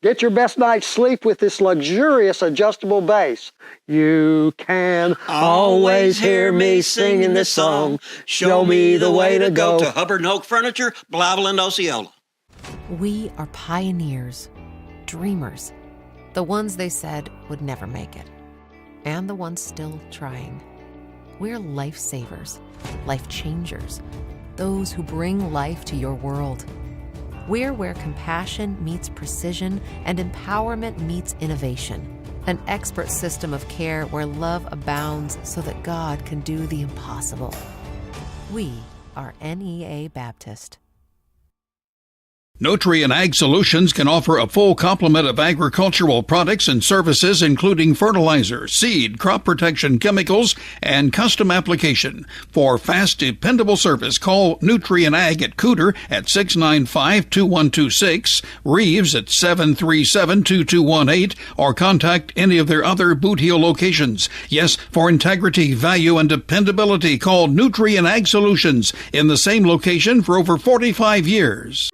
Get your best night's sleep with this luxurious adjustable base. You can always hear me singing this song. Show me the way to go to Hubbard & Hoke Furniture, Blyville and Osceola. We are pioneers, dreamers, the ones they said would never make it, and the ones still trying. We're lifesavers, life changers, those who bring life to your world. We're where compassion meets precision and empowerment meets innovation. An expert system of care where love abounds so that God can do the impossible. We are NEA Baptist. Notary and Ag Solutions can offer a full complement of agricultural products and services, including fertilizer, seed, crop protection, chemicals, and custom application. For fast, dependable service, call Nutri and Ag at Cooter at 695-2126, Reeves at 737-2218, or contact any of their other Boot Heel locations. Yes, for integrity, value, and dependability, call Nutri and Ag Solutions in the same location for over 45 years.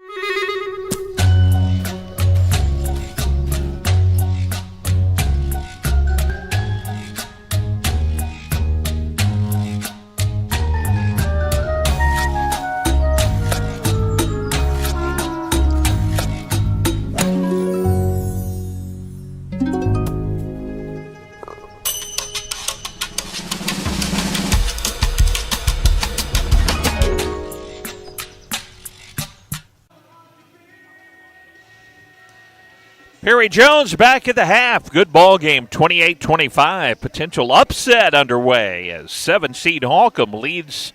Perry Jones back at the half. Good ball game, 28-25. Potential upset underway as 7-seed Holcomb leads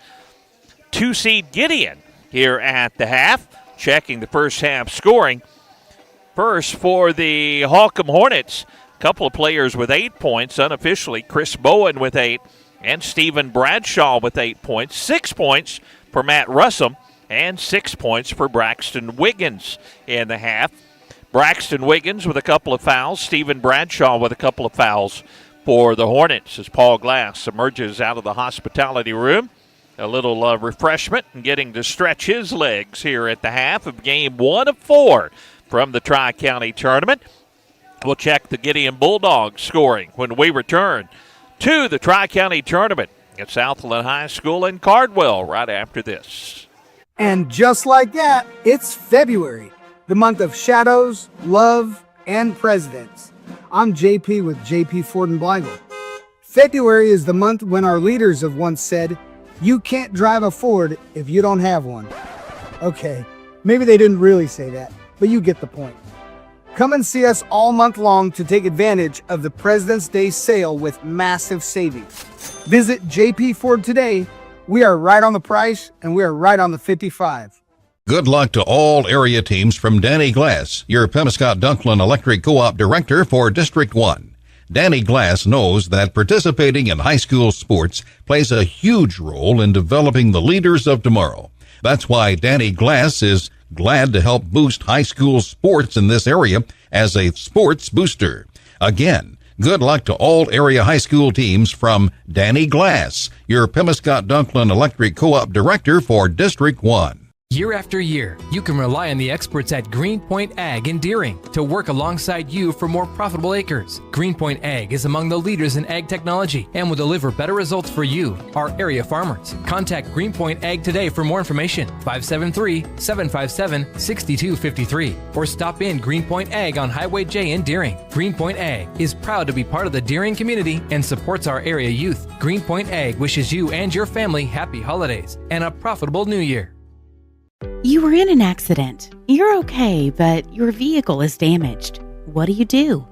2-seed Gideon here at the half. Checking the first half scoring. First for the Holcomb Hornets, a couple of players with 8 points. Unofficially, Chris Bowen with 8 and Stephen Bradshaw with 8 points. 6 points for Matt Russum and 6 points for Braxton Wiggins in the half. Braxton Wiggins with a couple of fouls. Stephen Bradshaw with a couple of fouls for the Hornets as Paul Glass emerges out of the hospitality room. A little refreshment and getting to stretch his legs here at the half of game 1 of 4 from the Tri-County Tournament. We'll check the Gideon Bulldogs scoring when we return to the Tri-County Tournament at Southland High School in Cardwell right after this. And just like that, it's February, the month of shadows, love, and presidents. I'm JP with JP Ford and Blythe. February is the month when our leaders have once said, "You can't drive a Ford if you don't have one." Okay, maybe they didn't really say that, but you get the point. Come and see us all month long to take advantage of the President's Day sale with massive savings. Visit JP Ford today. We are right on the price, and we are right on the 55. Good luck to all area teams from Danny Glass, your Pemiscot Dunklin Electric Co-op Director for District 1. Danny Glass knows that participating in high school sports plays a huge role in developing the leaders of tomorrow. That's why Danny Glass is glad to help boost high school sports in this area as a sports booster. Again, good luck to all area high school teams from Danny Glass, your Pemiscot Dunklin Electric Co-op Director for District 1. Year after year, you can rely on the experts at Greenpoint Ag in Deering to work alongside you for more profitable acres. Greenpoint Ag is among the leaders in ag technology and will deliver better results for you, our area farmers. Contact Greenpoint Ag today for more information, 573-757-6253, or stop in Greenpoint Ag on Highway J in Deering. Greenpoint Ag is proud to be part of the Deering community and supports our area youth. Greenpoint Ag wishes you and your family happy holidays and a profitable new year. You were in an accident. You're okay, but your vehicle is damaged. What do?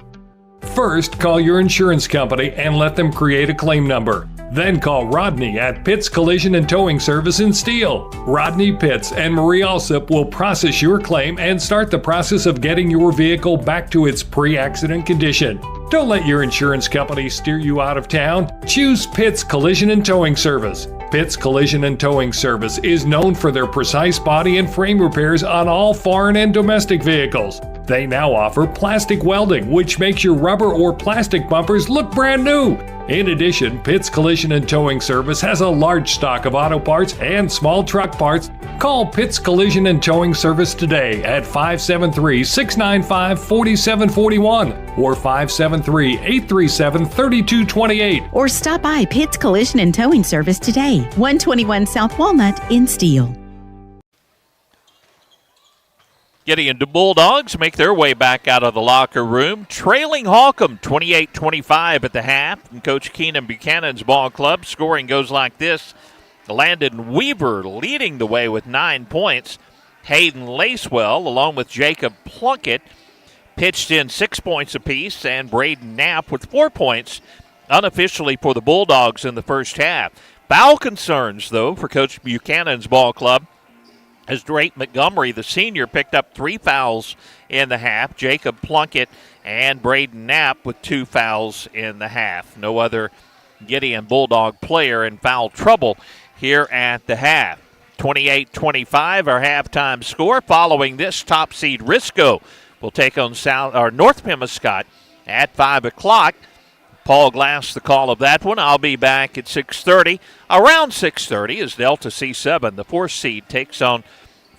First, call your insurance company and let them create a claim number. Then call Rodney at Pitts Collision and Towing Service in Steele. Rodney Pitts and Marie Alsop will process your claim and start the process of getting your vehicle back to its pre-accident condition. Don't let your insurance company steer you out of town. Choose Pitts Collision and Towing Service. Pitts Collision and Towing Service is known for their precise body and frame repairs on all foreign and domestic vehicles. They now offer plastic welding, which makes your rubber or plastic bumpers look brand new. In addition, Pitts Collision and Towing Service has a large stock of auto parts and small truck parts. Call Pitts Collision and Towing Service today at 573-695-4741 or 573-837-3228. Or stop by Pitts Collision and Towing Service today, 121 South Walnut in Steele. Gideon Bulldogs make their way back out of the locker room, trailing Holcomb 28-25 at the half. And Coach Keenan Buchanan's ball club scoring goes like this. Landon Weaver leading the way with 9 points. Hayden Lacewell, along with Jacob Plunkett, pitched in 6 points apiece. And Braden Knapp with 4 points unofficially for the Bulldogs in the first half. Foul concerns, though, for Coach Buchanan's ball club, as Drake Montgomery, the senior, picked up 3 fouls in the half. Jacob Plunkett and Braden Knapp with 2 fouls in the half. No other Gideon Bulldog player in foul trouble here at the half. 28-25, our halftime score. Following this, top seed Risco will take on North Pemiscot at 5 o'clock. Paul Glass, the call of that one. I'll be back at 6:30. Around 6:30 is Delta C7. The 4th seed takes on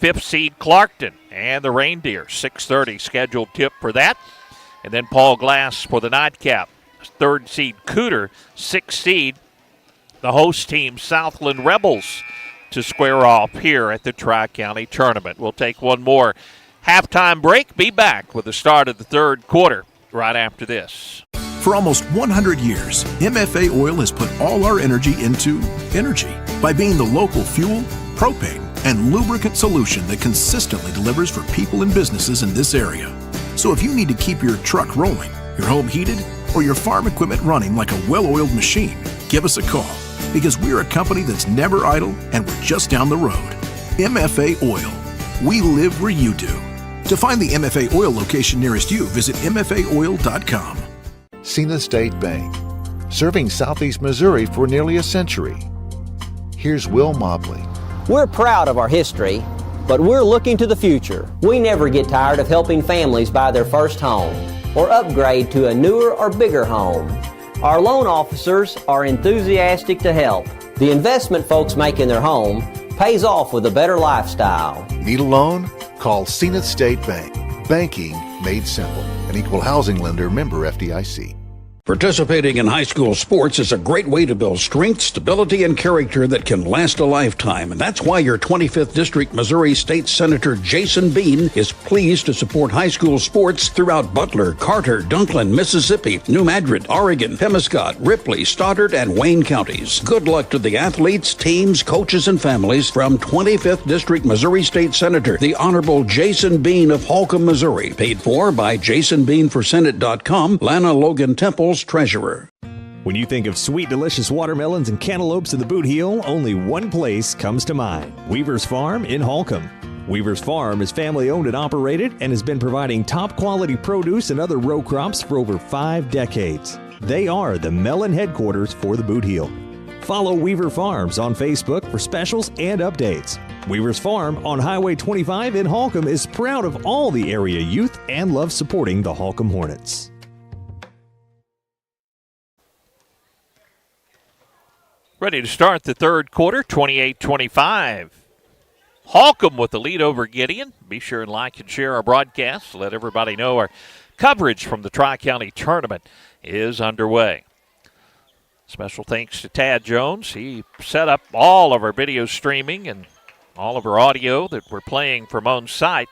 5th seed Clarkton and the Reindeer. 6:30 scheduled tip for that. And then Paul Glass for the nightcap. 3rd seed Cooter, 6th seed the host team Southland Rebels to square off here at the Tri-County Tournament. We'll take one more halftime break. Be back with the start of the 3rd quarter right after this. For almost 100 years, MFA Oil has put all our energy into energy by being the local fuel, propane, and lubricant solution that consistently delivers for people and businesses in this area. So if you need to keep your truck rolling, your home heated, or your farm equipment running like a well-oiled machine, give us a call, because we're a company that's never idle and we're just down the road. MFA Oil. We live where you do. To find the MFA Oil location nearest you, visit mfaoil.com. Cena State Bank, serving Southeast Missouri for nearly a century. Here's Will Mobley. We're proud of our history, but we're looking to the future. We never get tired of helping families buy their first home or upgrade to a newer or bigger home. Our loan officers are enthusiastic to help. The investment folks make in their home pays off with a better lifestyle. Need a loan? Call Cena State Bank. Banking made simple. An equal housing lender, member FDIC. Participating in high school sports is a great way to build strength, stability, and character that can last a lifetime. And that's why your 25th District Missouri State Senator Jason Bean is pleased to support high school sports throughout Butler, Carter, Dunklin, Mississippi, New Madrid, Oregon, Pemiscot, Ripley, Stoddard, and Wayne counties. Good luck to the athletes, teams, coaches, and families from 25th District Missouri State Senator, the Honorable Jason Bean of Holcomb, Missouri. Paid for by JasonBeanForSenate.com, Lana Logan Temple's treasurer. When you think of sweet, delicious watermelons and cantaloupes in the Boot Heel, only one place comes to mind: Weaver's Farm in Holcomb. Weaver's Farm is family-owned and operated and has been providing top-quality produce and other row crops for over 5 decades. They are the melon headquarters for the Boot Heel. Follow Weaver Farms on Facebook for specials and updates. Weaver's Farm on Highway 25 in Holcomb is proud of all the area youth and loves supporting the Holcomb Hornets. Ready to start the third quarter, 28-25. Holcomb with the lead over Gideon. Be sure and like and share our broadcast. Let everybody know our coverage from the Tri-County Tournament is underway. Special thanks to Tad Jones. He set up all of our video streaming and all of our audio that we're playing from on site.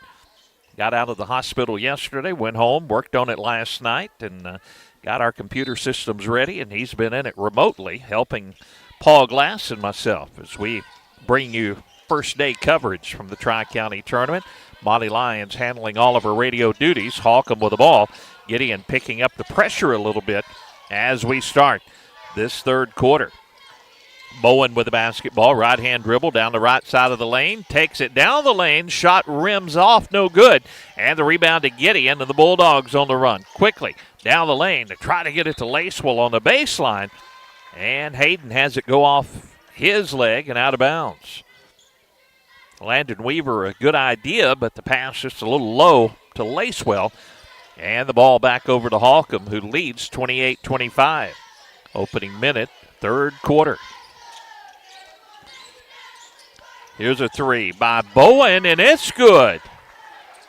Got out of the hospital yesterday, went home, worked on it last night, and got our computer systems ready, and he's been in it remotely, helping Paul Glass and myself as we bring you first day coverage from the Tri-County Tournament. Monty Lyons handling all of our radio duties. Holcomb with the ball. Gideon picking up the pressure a little bit as we start this third quarter. Bowen with the basketball. Right-hand dribble down the right side of the lane. Takes it down the lane. Shot rims off. No good. And the rebound to Gideon, and the Bulldogs on the run. Quickly down the lane to try to get it to Lacewell on the baseline. And Hayden has it go off his leg and out of bounds. Landon Weaver, a good idea, but the pass just a little low to Lacewell. And the ball back over to Holcomb, who leads 28-25. Opening minute, third quarter. Here's a three by Bowen, and it's good.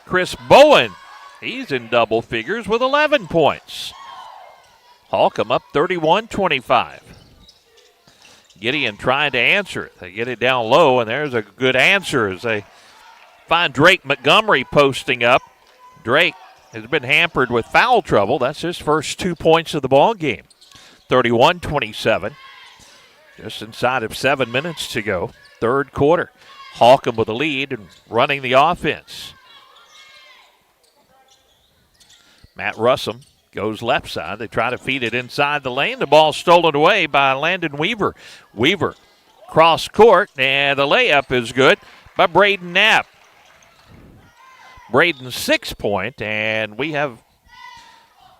Chris Bowen, he's in double figures with 11 points. Holcomb up 31-25. Gideon trying to answer it. They get it down low, and there's a good answer as they find Drake Montgomery posting up. Drake has been hampered with foul trouble. That's his first 2 points of the ball game. 31-27. Just inside of 7 minutes to go. Third quarter. Holcomb with the lead and running the offense. Matt Russum goes left side. They try to feed it inside the lane. The ball stolen away by Landon Weaver. Weaver cross court, and the layup is good by Braden Knapp. Braden's 6 point, and we have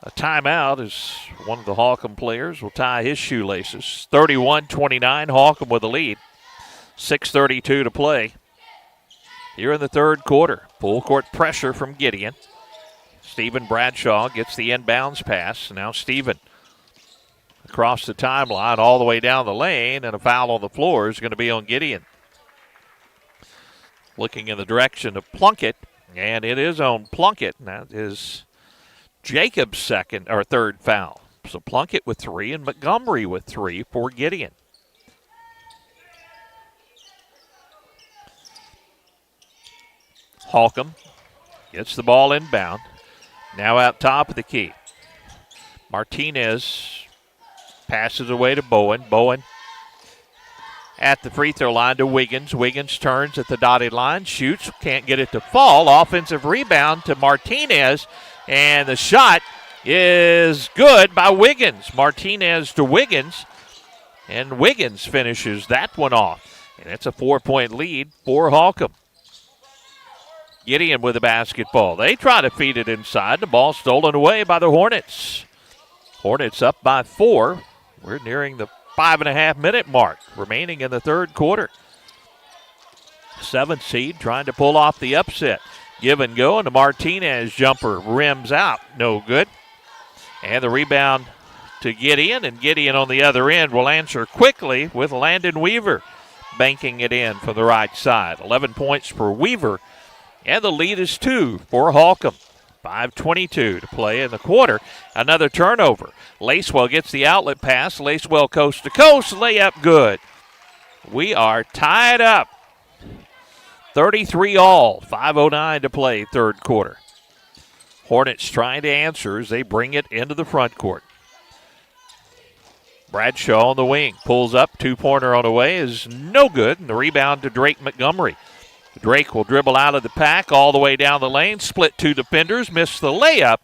a timeout as one of the Holcomb players will tie his shoelaces. 31-29, Holcomb with the lead. 6:32 to play here in the third quarter. Full court pressure from Gideon. Stephen Bradshaw gets the inbounds pass. Now Stephen across the timeline all the way down the lane, and a foul on the floor is going to be on Gideon. Looking in the direction of Plunkett, and it is on Plunkett. And that is Jacob's third foul. So Plunkett with 3 and Montgomery with 3 for Gideon. Holcomb gets the ball inbound. Now out top of the key. Martinez passes away to Bowen. Bowen at the free throw line to Wiggins. Wiggins turns at the dotted line, shoots, can't get it to fall. Offensive rebound to Martinez, And the shot is good by Wiggins. Martinez to Wiggins. And Wiggins finishes that one off. And it's a 4-point lead for Holcomb. Gideon with the basketball. They try to feed it inside. The ball stolen away by the Hornets. Hornets up by 4. We're nearing the 5.5-minute mark remaining in the third quarter. 7th seed trying to pull off the upset. Give and go, and the Martinez jumper rims out. No good. And the rebound to Gideon, and Gideon on the other end will answer quickly with Landon Weaver banking it in from the right side. 11 points for Weaver, and the lead is 2 for Holcomb. 5:22 to play in the quarter. Another turnover. Lacewell gets the outlet pass. Lacewell coast to coast. Layup good. We are tied up. 33 all. 5:09 to play third quarter. Hornets trying to answer as they bring it into the front court. Bradshaw on the wing. Pulls up. Two-pointer on the way is no good. And the rebound to Drake Montgomery. Drake will dribble out of the pack all the way down the lane. Split two defenders. Missed the layup.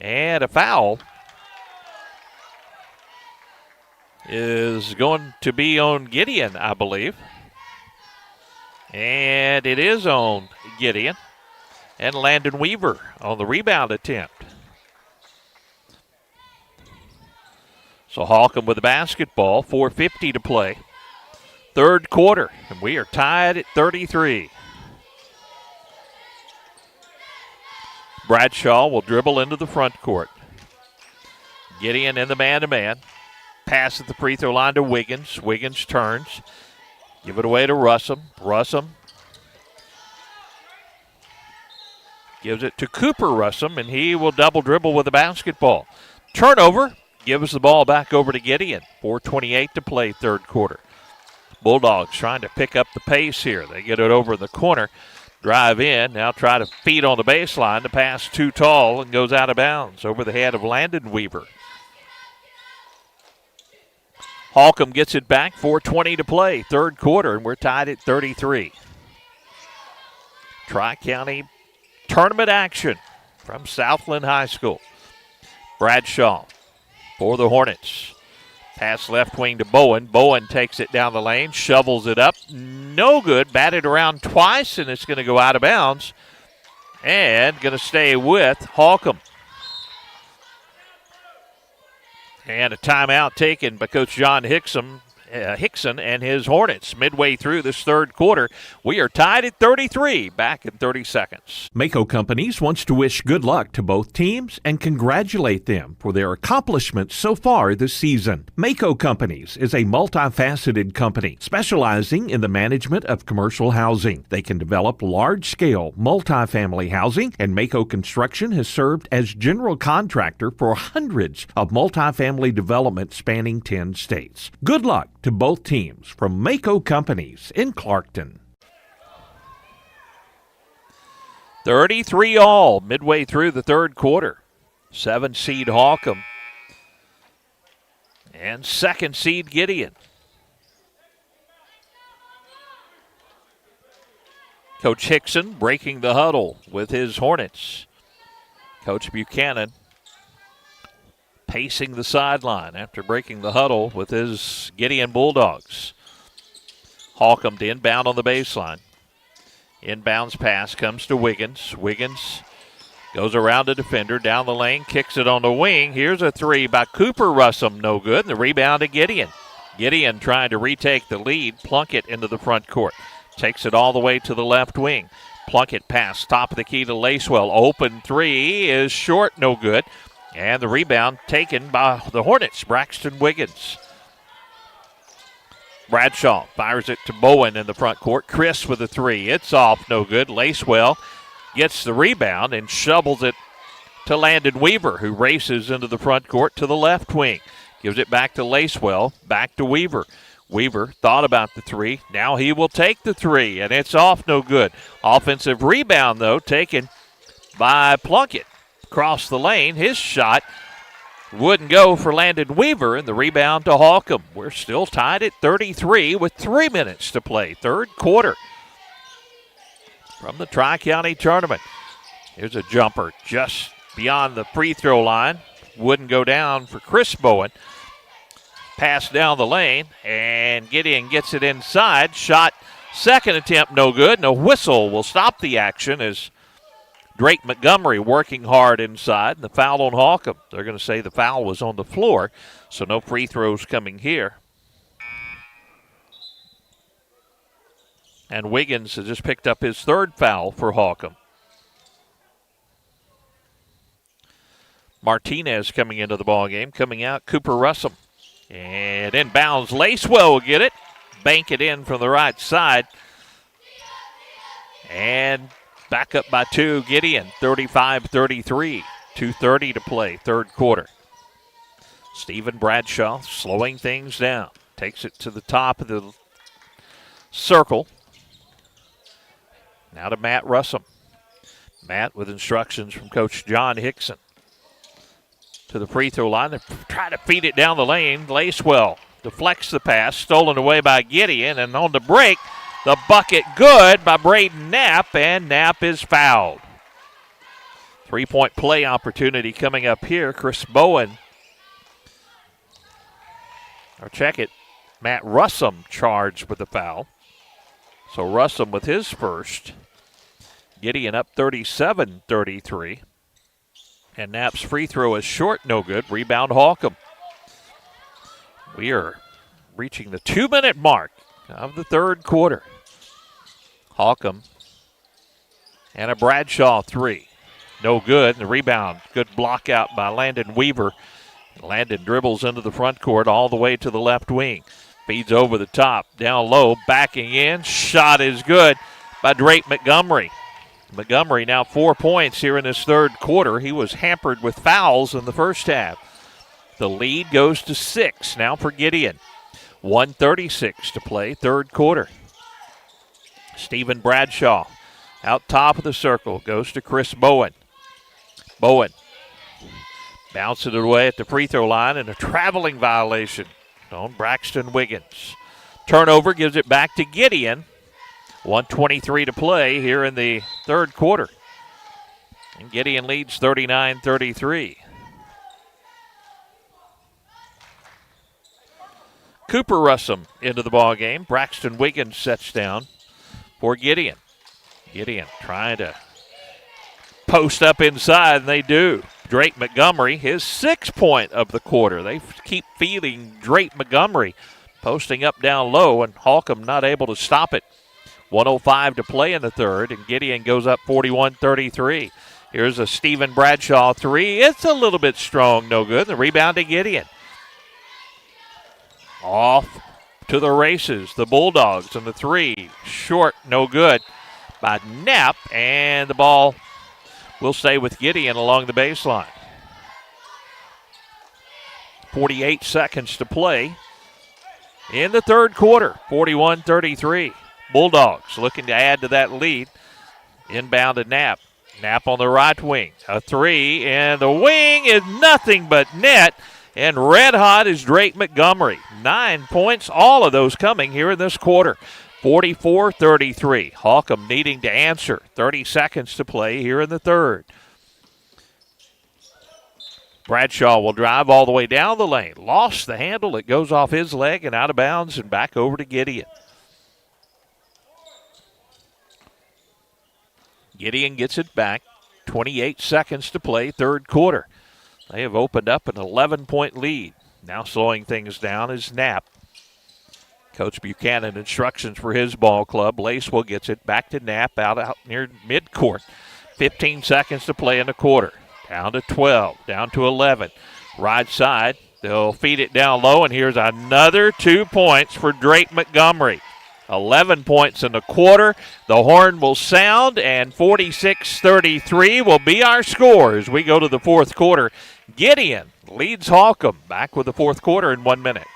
And a foul is going to be on Gideon, I believe. And it is on Gideon. And Landon Weaver on the rebound attempt. So Holcomb with the basketball. 4:50 to play. Third quarter, and we are tied at 33. Bradshaw will dribble into the front court. Gideon in the man-to-man. Pass at the free throw line to Wiggins. Wiggins turns. Give it away to Russum. Russum gives it to Cooper Russum, and he will double dribble with the basketball. Turnover. Gives the ball back over to Gideon. 4:28 to play third quarter. Bulldogs trying to pick up the pace here. They get it over in the corner. Drive in. Now try to feed on the baseline. The pass too tall and goes out of bounds over the head of Landon Weaver. Holcomb gets it back. 4:20 to play. Third quarter, and we're tied at 33. Tri-County tournament action from Southland High School. Bradshaw for the Hornets. Pass left wing to Bowen. Bowen takes it down the lane, shovels it up. No good. Batted around twice, and it's going to go out of bounds. And going to stay with Holcomb. And a timeout taken by Coach John Hickson and his Hornets. Midway through this third quarter, we are tied at 33, back in 30 seconds. Mako Companies wants to wish good luck to both teams and congratulate them for their accomplishments so far this season. Mako Companies is a multifaceted company specializing in the management of commercial housing. They can develop large-scale multifamily housing, and Mako Construction has served as general contractor for hundreds of multifamily developments spanning 10 states. Good luck to both teams from Mako Companies in Clarkton. 33 all midway through the third quarter. 7 seed Holcomb and 2nd seed Gideon. Coach Hickson breaking the huddle with his Hornets. Coach Buchanan pacing the sideline after breaking the huddle with his Gideon Bulldogs. Holcomb to inbound on the baseline. Inbounds pass comes to Wiggins. Wiggins goes around the defender, down the lane, kicks it on the wing. Here's a three by Cooper Russum, no good. And the rebound to Gideon. Gideon trying to retake the lead. Plunkett into the front court. Takes it all the way to the left wing. Plunkett pass, top of the key to Lacewell. Open three is short, no good. And the rebound taken by the Hornets, Braxton Wiggins. Bradshaw fires it to Bowen in the front court. Chris with a three. It's off, no good. Lacewell gets the rebound and shovels it to Landon Weaver, who races into the front court to the left wing. Gives it back to Lacewell, back to Weaver. Weaver thought about the three. Now he will take the three, and it's off, no good. Offensive rebound, though, taken by Plunkett. Across the lane, his shot wouldn't go for Landon Weaver, and the rebound to Holcomb. We're still tied at 33 with 3 minutes to play. Third quarter from the Tri-County tournament. Here's a jumper just beyond the free throw line. Wouldn't go down for Chris Bowen. Pass down the lane, and Gideon gets it inside. Shot, second attempt, no good. And a whistle will stop the action as Drake Montgomery working hard inside. And the foul on Holcomb. They're going to say the foul was on the floor, so no free throws coming here. And Wiggins has just picked up his third foul for Holcomb. Martinez coming into the ballgame. Coming out, Cooper Russell. And inbounds, Lacewell will get it. Bank it in from the right side. And back up by 2, Gideon, 35-33. 2:30 to play, third quarter. Stephen Bradshaw slowing things down. Takes it to the top of the circle. Now to Matt Russell. Matt with instructions from Coach John Hickson. To the free throw line. They're trying to feed it down the lane. Lacewell deflects the pass. Stolen away by Gideon. And on the break, the bucket good by Braden Knapp. And Knapp is fouled. 3-point play opportunity coming up here. Chris Bowen. Or check it. Matt Russell charged with the foul. So Russell with his first. Gideon up 37-33. And Knapp's free throw is short, no good. Rebound Holcomb. We are reaching the 2-minute mark of the third quarter. Holcomb and a Bradshaw three. No good. The rebound, good block out by Landon Weaver. Landon dribbles into the front court all the way to the left wing. Feeds over the top, down low, backing in. Shot is good by Drake Montgomery. Montgomery now 4 points here in this third quarter. He was hampered with fouls in the first half. The lead goes to 6 now for Gideon. 1:36 to play, third quarter. Stephen Bradshaw out top of the circle, goes to Chris Bowen. Bowen bounces it away at the free throw line, and a traveling violation on Braxton Wiggins. Turnover gives it back to Gideon. 1:23 to play here in the third quarter. And Gideon leads 39-33. Cooper Russell into the ballgame. Braxton Wiggins sets down for Gideon. Gideon trying to post up inside, and they do. Drake Montgomery, his 6th point of the quarter. They keep feeding Drake Montgomery, posting up down low, and Holcomb not able to stop it. 1:05 to play in the third, and Gideon goes up 41-33. Here's a Stephen Bradshaw three. It's a little bit strong, no good. The rebound to Gideon. Off to the races, the Bulldogs, and the three. Short, no good by Knapp, and the ball will stay with Gideon along the baseline. 48 seconds to play in the third quarter, 41-33. Bulldogs looking to add to that lead. Inbound to Knapp. Knapp on the right wing. A three, and the wing is nothing but net. And red hot is Drake Montgomery. 9 points, all of those coming here in this quarter. 44-33. Holcomb needing to answer. 30 seconds to play here in the third. Bradshaw will drive all the way down the lane. Lost the handle. It goes off his leg and out of bounds and back over to Gideon. Gideon gets it back. 28 seconds to play, third quarter. They have opened up an 11-point lead. Now slowing things down is Knapp. Coach Buchanan instructions for his ball club. Lacewell gets it back to Knapp out near midcourt. 15 seconds to play in the quarter. Down to 12, down to 11. Right side, they'll feed it down low, and here's another 2 points for Drake Montgomery. 11 points in the quarter. The horn will sound, and 46-33 will be our score as we go to the fourth quarter. Gideon leads Holcomb. Back with the fourth quarter in 1 minute.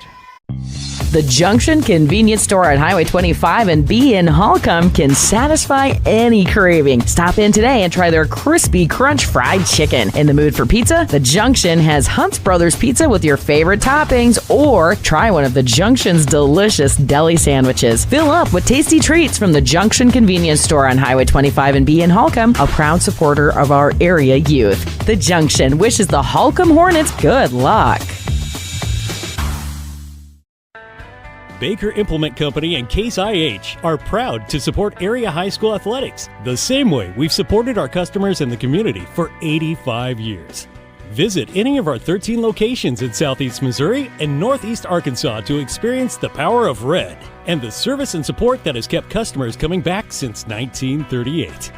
The Junction Convenience Store on Highway 25 and B in Holcomb can satisfy any craving. Stop in today and try their crispy crunch fried chicken. In the mood for pizza? The Junction has Hunt's Brothers Pizza with your favorite toppings, or try one of the Junction's delicious deli sandwiches. Fill up with tasty treats from the Junction Convenience Store on Highway 25 and B in Holcomb, a proud supporter of our area youth. The Junction wishes the Holcomb Hornets good luck. Baker Implement Company and Case IH are proud to support area high school athletics the same way we've supported our customers in the community for 85 years. Visit any of our 13 locations in Southeast Missouri and Northeast Arkansas to experience the power of red and the service and support that has kept customers coming back since 1938.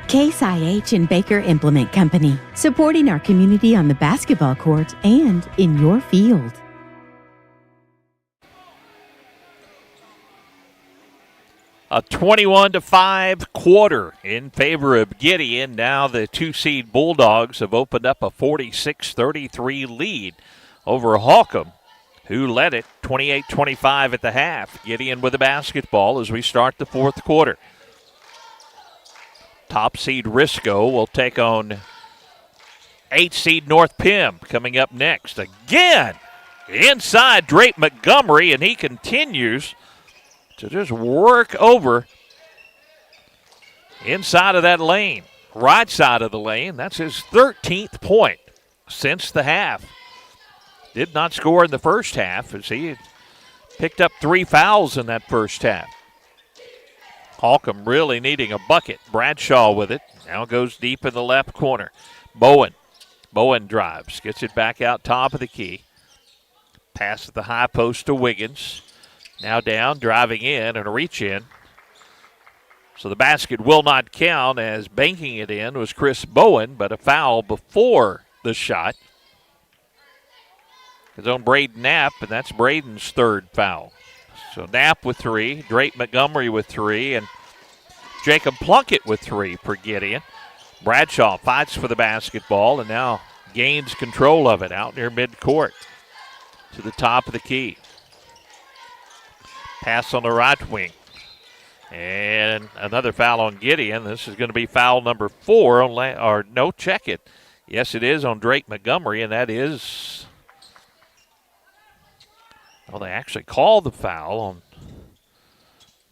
Case IH and Baker Implement Company, supporting our community on the basketball court and in your field. A 21-5 quarter in favor of Gideon. Now the 2-seed Bulldogs have opened up a 46-33 lead over Holcomb, who led it 28-25 at the half. Gideon with the basketball as we start the fourth quarter. Top seed Risco will take on 8-seed North Pim coming up next. Again, inside Drake Montgomery, and he continues to just work over inside of that lane, right side of the lane. That's his 13th point since the half. Did not score in the first half as he picked up 3 fouls in that first half. Holcomb really needing a bucket. Bradshaw with it. Now goes deep in the left corner. Bowen drives. Gets it back out top of the key. Pass at the high post to Wiggins. Now down, driving in, and a reach in. So the basket will not count, as banking it in was Chris Bowen, but a foul before the shot. His own Braden Knapp, and that's Braden's third foul. So Knapp with 3, Drake Montgomery with 3, and Jacob Plunkett with 3 for Gideon. Bradshaw fights for the basketball and now gains control of it out near midcourt to the top of the key. Pass on the right wing. And another foul on Gideon. This is going to be foul number 4 check it. Yes, it is on Drake Montgomery, and that is, well, they actually called the foul on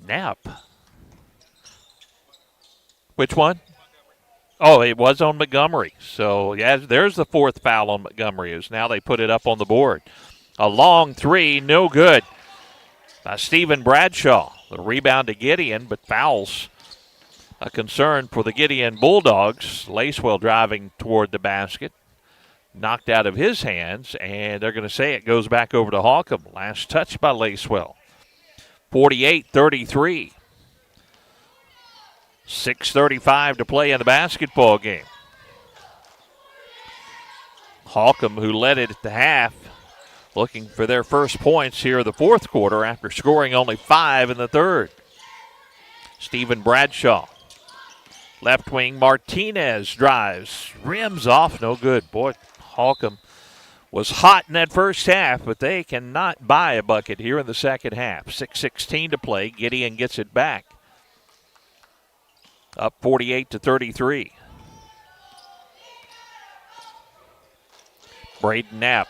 Knapp. Which one? Oh, it was on Montgomery. So, yeah, there's the 4th foul on Montgomery, as now they put it up on the board. A long 3, no good by Stephen Bradshaw. The rebound to Gideon, but fouls a concern for the Gideon Bulldogs. Lacewell driving toward the basket. Knocked out of his hands, and they're going to say it goes back over to Holcomb. Last touch by Lacewell. 48-33. 6:35 to play in the basketball game. Holcomb, who led it at the half, looking for their first points here in the fourth quarter after scoring only 5 in the third. Stephen Bradshaw. Left wing Martinez drives. Rims off, no good. Boy, Holcomb was hot in that first half, but they cannot buy a bucket here in the second half. 6:16 to play. Gideon gets it back. Up 48-33. Braden Knapp.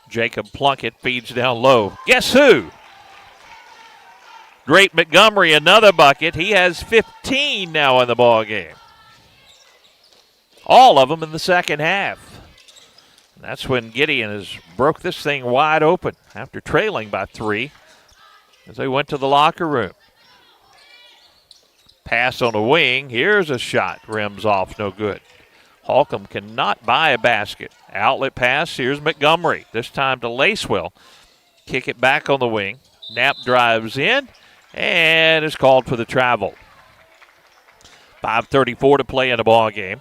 Jacob Plunkett feeds down low. Guess who? Drake Montgomery, another bucket. He has 15 now in the ball game. All of them in the second half. And that's when Gideon has broke this thing wide open after trailing by 3 as they went to the locker room. Pass on the wing. Here's a shot. Rims off, no good. Holcomb cannot buy a basket. Outlet pass. Here's Montgomery. This time to Lacewell. Kick it back on the wing. Knapp drives in and is called for the travel. 5:34 to play in the ball game.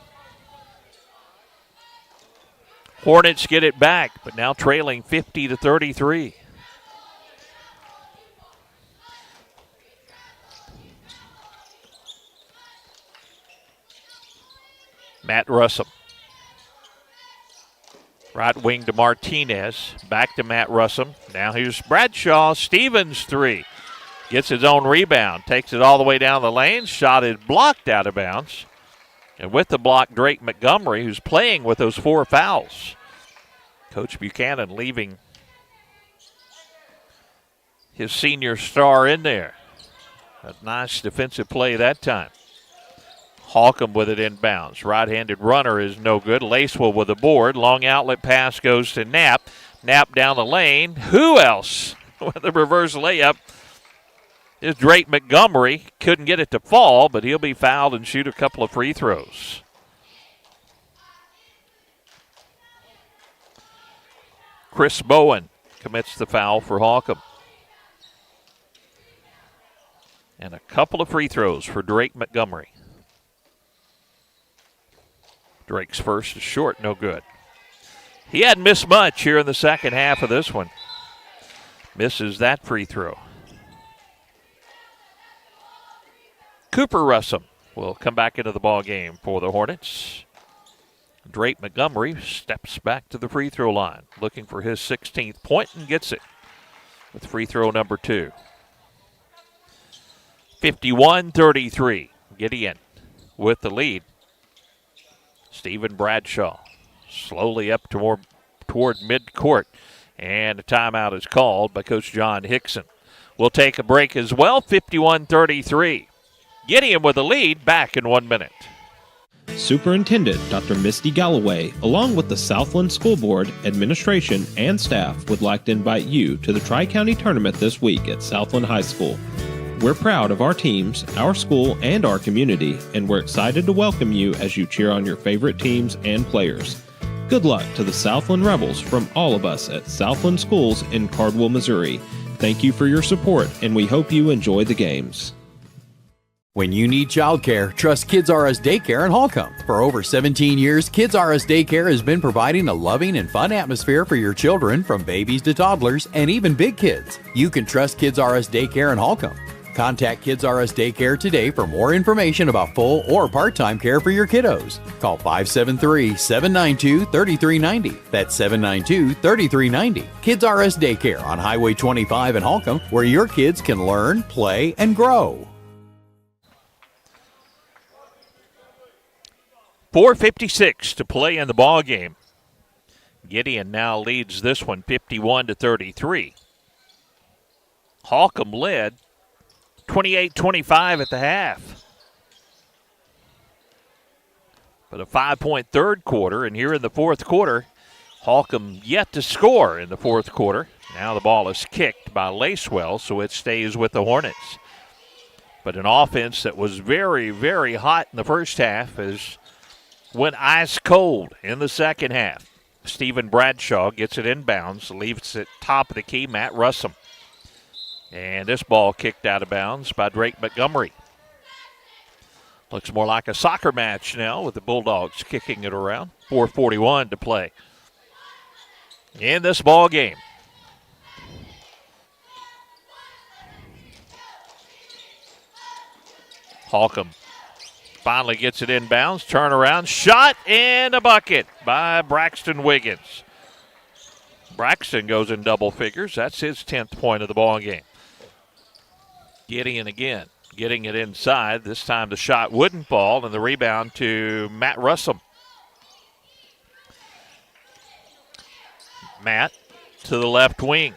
Hornets get it back, but now trailing 50-33. Matt Russell. Right wing to Martinez. Back to Matt Russum. Now here's Bradshaw. Stevens three. Gets his own rebound. Takes it all the way down the lane. Shot is blocked out of bounds. And with the block, Drake Montgomery, who's playing with those 4 fouls. Coach Buchanan leaving his senior star in there. A nice defensive play that time. Holcomb with it inbounds. Right-handed runner is no good. Lacewell with the board. Long outlet pass goes to Knapp. Knapp down the lane. Who else with the reverse layup is Drake Montgomery. Couldn't get it to fall, but he'll be fouled and shoot a couple of free throws. Chris Bowen commits the foul for Holcomb. And a couple of free throws for Drake Montgomery. Drake's first is short, no good. He hadn't missed much here in the second half of this one. Misses that free throw. Cooper Russum will come back into the ball game for the Hornets. Drake Montgomery steps back to the free throw line, looking for his 16th point and gets it with free throw number 2. 51-33. Gideon with the lead. Stephen Bradshaw slowly up toward midcourt. And a timeout is called by Coach John Hickson. We'll take a break as well. 51-33. Gideon with the lead, back in 1 minute. Superintendent Dr. Misty Galloway, along with the Southland School Board, administration, and staff, would like to invite you to the Tri-County Tournament this week at Southland High School. We're proud of our teams, our school, and our community, and we're excited to welcome you as you cheer on your favorite teams and players. Good luck to the Southland Rebels from all of us at Southland Schools in Cardwell, Missouri. Thank you for your support, and we hope you enjoy the games. When you need childcare, trust Kids R Us Daycare in Holcomb. For over 17 years, Kids R Us Daycare has been providing a loving and fun atmosphere for your children, from babies to toddlers and even big kids. You can trust Kids R Us Daycare in Holcomb. Contact Kids R Us Daycare today for more information about full or part-time care for your kiddos. Call 573-792-3390. That's 792-3390. Kids R Us Daycare on Highway 25 in Holcomb, where your kids can learn, play, and grow. 4:56 to play in the ball game. Gideon now leads this one 51-33. Holcomb led 28-25 at the half. But a 5-point third quarter, and here in the fourth quarter, Holcomb yet to score in the fourth quarter. Now the ball is kicked by Lacewell, so it stays with the Hornets. But an offense that was very, very hot in the first half went ice cold in the second half. Stephen Bradshaw gets it inbounds, leaves it top of the key, Matt Russum. And this ball kicked out of bounds by Drake Montgomery. Looks more like a soccer match now with the Bulldogs kicking it around. 4:41 to play in this ball game. Holcomb finally gets it inbounds, turnaround, shot, and a bucket by Braxton Wiggins. Braxton goes in double figures. That's his 10th point of the ball game. Gideon again, getting it inside. This time the shot wouldn't fall, and the rebound to Matt Russum. Matt to the left wing.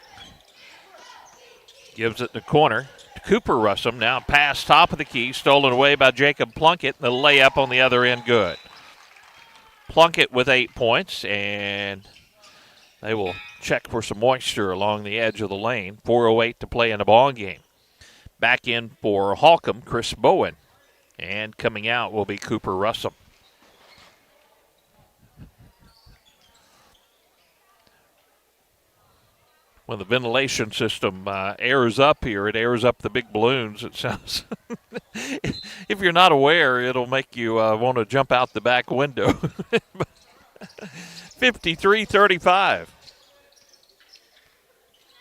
Gives it the corner to Cooper Russum. Now pass top of the key, stolen away by Jacob Plunkett. The layup on the other end, good. Plunkett with 8 points, and they will check for some moisture along the edge of the lane. 4:08 to play in the ball game. Back in for Holcomb, Chris Bowen. And coming out will be Cooper Russum. When the ventilation system airs up here, it airs up the big balloons. It sounds, if you're not aware, it'll make you want to jump out the back window. 53-35.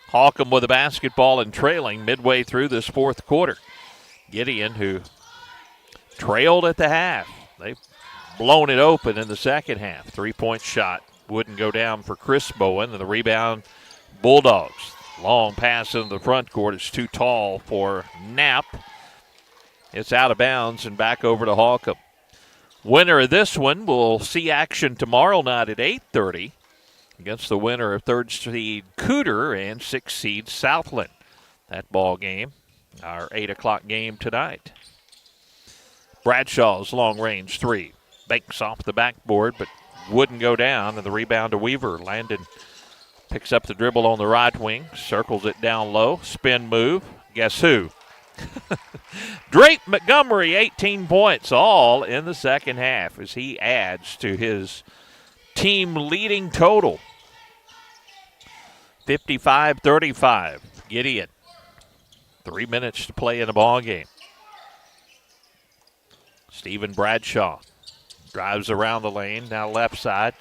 Holcomb with a basketball and trailing midway through this fourth quarter. Gideon, who trailed at the half. They've blown it open in the second half. 3-point shot wouldn't go down for Chris Bowen, and the rebound, Bulldogs. Long pass into the front court. It's too tall for Knapp. It's out of bounds and back over to Holcomb. Winner of this one will see action tomorrow night at 8:30 against the winner of 3rd seed Cooter and 6th seed Southland. That ball game, our 8 o'clock game tonight. Bradshaw's long-range three. Banks off the backboard, but wouldn't go down, and the rebound to Weaver. Landon picks up the dribble on the right wing, circles it down low, spin move. Guess who? Drake Montgomery, 18 points, all in the second half as he adds to his team-leading total. 55-35, Gideon. 3 minutes to play in the ball game. Stephen Bradshaw drives around the lane, now left side,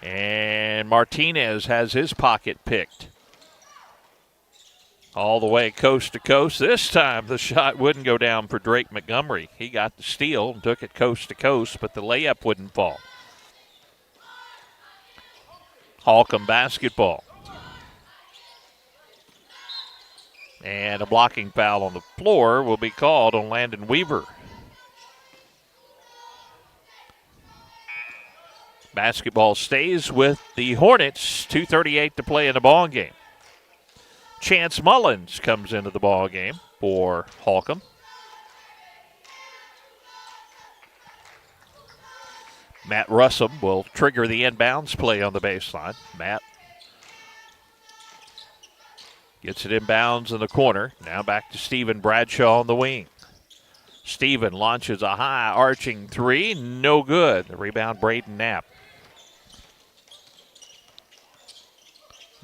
and Martinez has his pocket picked. All the way coast to coast. This time the shot wouldn't go down for Drake Montgomery. He got the steal and took it coast to coast, but the layup wouldn't fall. Holcomb basketball. And a blocking foul on the floor will be called on Landon Weaver. Basketball stays with the Hornets. 2:38 to play in the ball game. Chance Mullins comes into the ball game for Holcomb. Matt Russum will trigger the inbounds play on the baseline. Matt gets it inbounds in the corner. Now back to Stephen Bradshaw on the wing. Stephen launches a high arching three. No good. The rebound, Braden Knapp.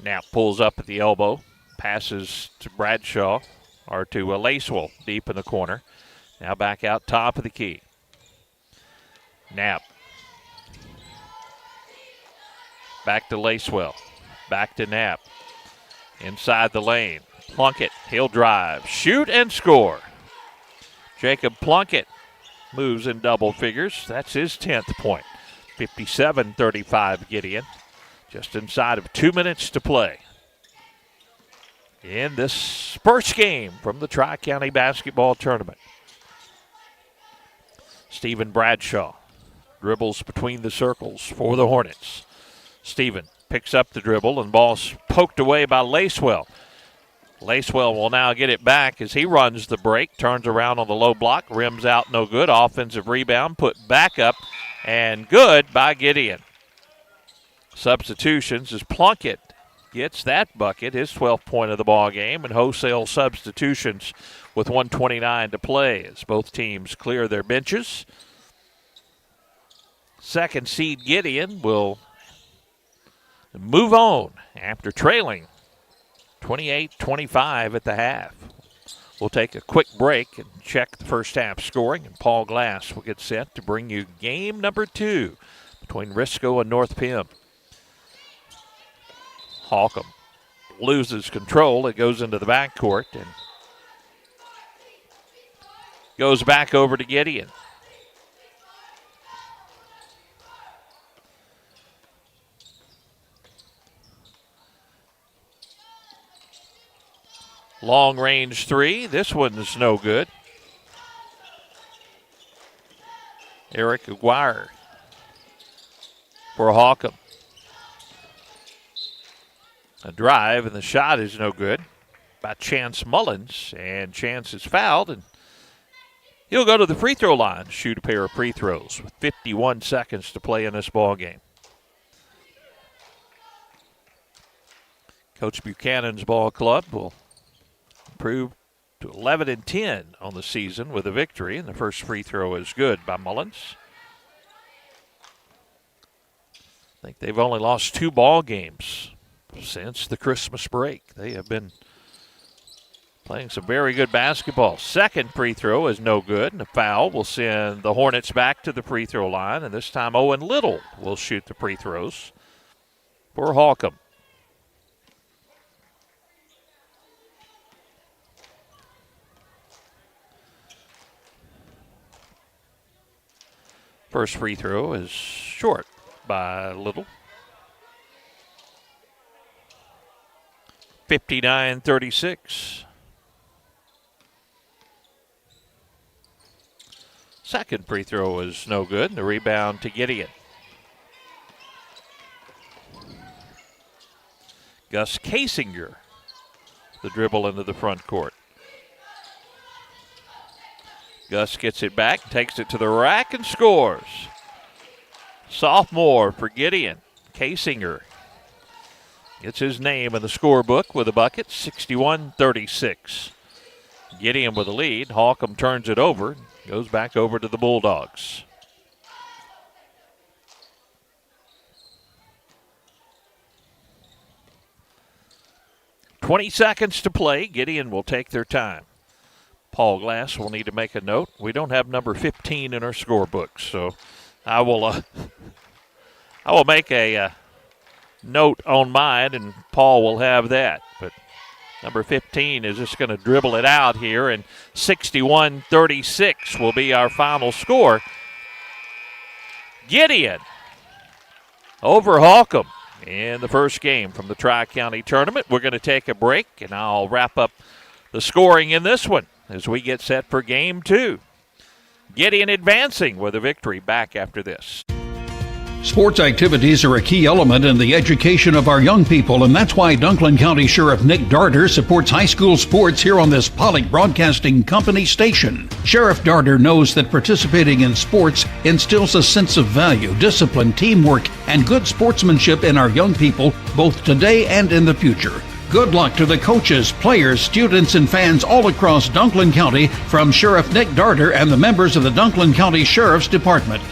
Knapp pulls up at the elbow. Passes to Bradshaw, or to Lacewell, deep in the corner. Now back out top of the key. Knapp. Back to Lacewell. Back to Knapp. Inside the lane. Plunkett, he'll drive, shoot, and score. Jacob Plunkett moves in double figures. That's his 10th point. 57-35 Gideon. Just inside of 2 minutes to play in this first game from the Tri-County Basketball Tournament. Stephen Bradshaw dribbles between the circles for the Hornets. Stephen picks up the dribble and ball's poked away by Lacewell. Lacewell will now get it back as he runs the break, turns around on the low block, rims out, no good. Offensive rebound, put back up, and good by Gideon. Substitutions as Plunkett gets that bucket, his 12th point of the ball game, and wholesale substitutions with 1:29 to play as both teams clear their benches. Second seed Gideon will move on after trailing 28-25 at the half. We'll take a quick break and check the first half scoring, and Paul Glass will get set to bring you game number 2 between Risco and North Pim. Holcomb loses control. It goes into the backcourt and goes back over to Gideon. Long range three. This one's no good. Eric Aguirre for Holcomb. A drive, and the shot is no good by Chance Mullins, and Chance is fouled, and he'll go to the free throw line, shoot a pair of free throws with 51 seconds to play in this ball game. Coach Buchanan's ball club will improve to 11-10 on the season with a victory, and the first free throw is good by Mullins. I think they've only lost 2 ball games since the Christmas break. They have been playing some very good basketball. Second free throw is no good, and a foul will send the Hornets back to the free throw line, and this time Owen Little will shoot the free throws for Holcomb. First free throw is short by Little. 59-36. Second free throw is no good. The rebound to Gideon. Gus Kasinger, the dribble into the front court. Gus gets it back, takes it to the rack, and scores. Sophomore for Gideon, Kasinger. Gets his name in the scorebook with a bucket, 61-36. Gideon with a lead. Holcomb turns it over, goes back over to the Bulldogs. "20 seconds to play. Gideon will take their time. Paul Glass will need to make a note. We don't have number 15 in our scorebook, so I will make a note on mine, and Paul will have that. But number 15 is just going to dribble it out here, and 61-36 will be our final score. Gideon over Holcomb in the first game from the Tri-County Tournament. We're going to take a break, and I'll wrap up the scoring in this one as we get set for Game 2. Gideon advancing with a victory. Back after this. Sports activities are a key element in the education of our young people, and that's why Dunklin County Sheriff Nick Darter supports high school sports here on this Pollock Broadcasting Company station. Sheriff Darter knows that participating in sports instills a sense of value, discipline, teamwork, and good sportsmanship in our young people, both today and in the future. Good luck to the coaches, players, students, and fans all across Dunklin County from Sheriff Nick Darter and the members of the Dunklin County Sheriff's Department.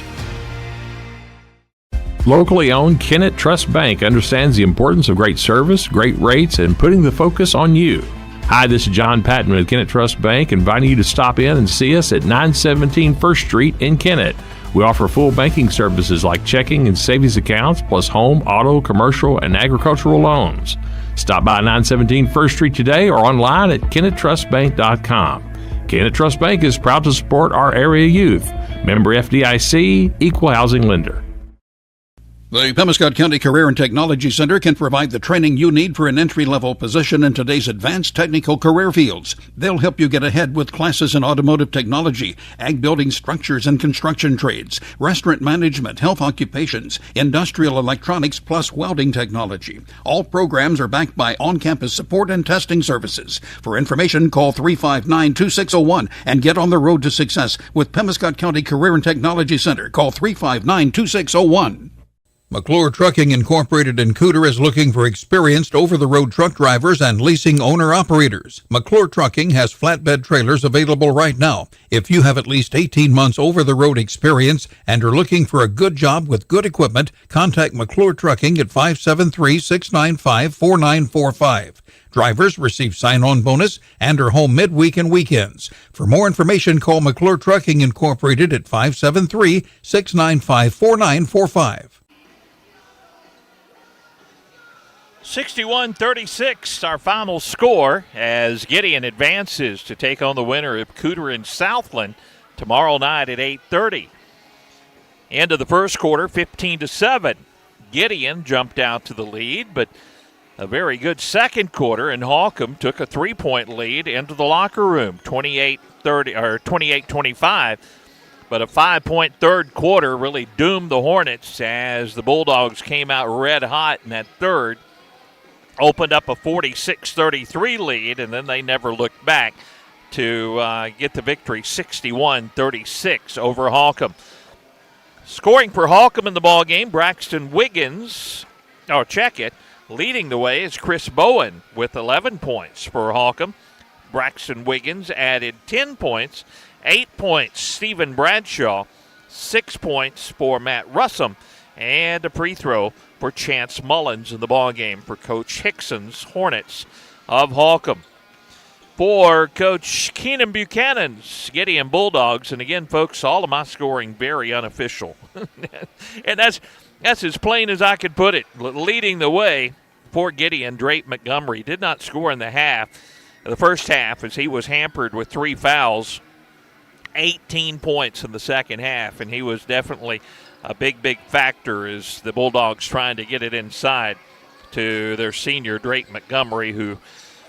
Locally owned Kennett Trust Bank understands the importance of great service, great rates, and putting the focus on you. Hi, this is John Patton with Kennett Trust Bank, inviting you to stop in and see us at 917 First Street in Kennett. We offer full banking services like checking and savings accounts, plus home, auto, commercial, and agricultural loans. Stop by 917 First Street today or online at KennettTrustBank.com. Kennett Trust Bank is proud to support our area youth. Member FDIC, Equal Housing Lender. The Pemiscot County Career and Technology Center can provide the training you need for an entry-level position in today's advanced technical career fields. They'll help you get ahead with classes in automotive technology, ag building structures and construction trades, restaurant management, health occupations, industrial electronics, plus welding technology. All programs are backed by on-campus support and testing services. For information, call 359-2601 and get on the road to success with Pemiscot County Career and Technology Center. Call 359-2601. McClure Trucking Incorporated in Cooter is looking for experienced over-the-road truck drivers and leasing owner-operators. McClure Trucking has flatbed trailers available right now. If you have at least 18 months over-the-road experience and are looking for a good job with good equipment, contact McClure Trucking at 573-695-4945. Drivers receive sign-on bonus and are home midweek and weekends. For more information, call McClure Trucking Incorporated at 573-695-4945. 61-36, our final score as Gideon advances to take on the winner of Cooter and Southland tomorrow night at 8:30. End of the first quarter, 15-7. Gideon jumped out to the lead, but a very good second quarter, and Holcomb took a 3-point lead into the locker room, 28-25. But a 5-point third quarter really doomed the Hornets as the Bulldogs came out red hot in that third. Opened up a 46-33 lead, and then they never looked back to get the victory, 61-36 over Holcomb. Scoring for Holcomb in the ballgame, Braxton Wiggins, leading the way is Chris Bowen with 11 points for Holcomb. Braxton Wiggins added 10 points, 8 points Stephen Bradshaw, 6 points for Matt Russum, and a free throw for Chance Mullins in the ballgame for Coach Hickson's Hornets of Holcomb. For Coach Keenan Buchanan's Gideon Bulldogs, and again, folks, all of my scoring very unofficial. And that's as plain as I could put it. Leading the way for Gideon, Drake Montgomery did not score in the first half, as he was hampered with 3 fouls. 18 points in the second half, and he was definitely a big factor as the Bulldogs trying to get it inside to their senior, Drake Montgomery, who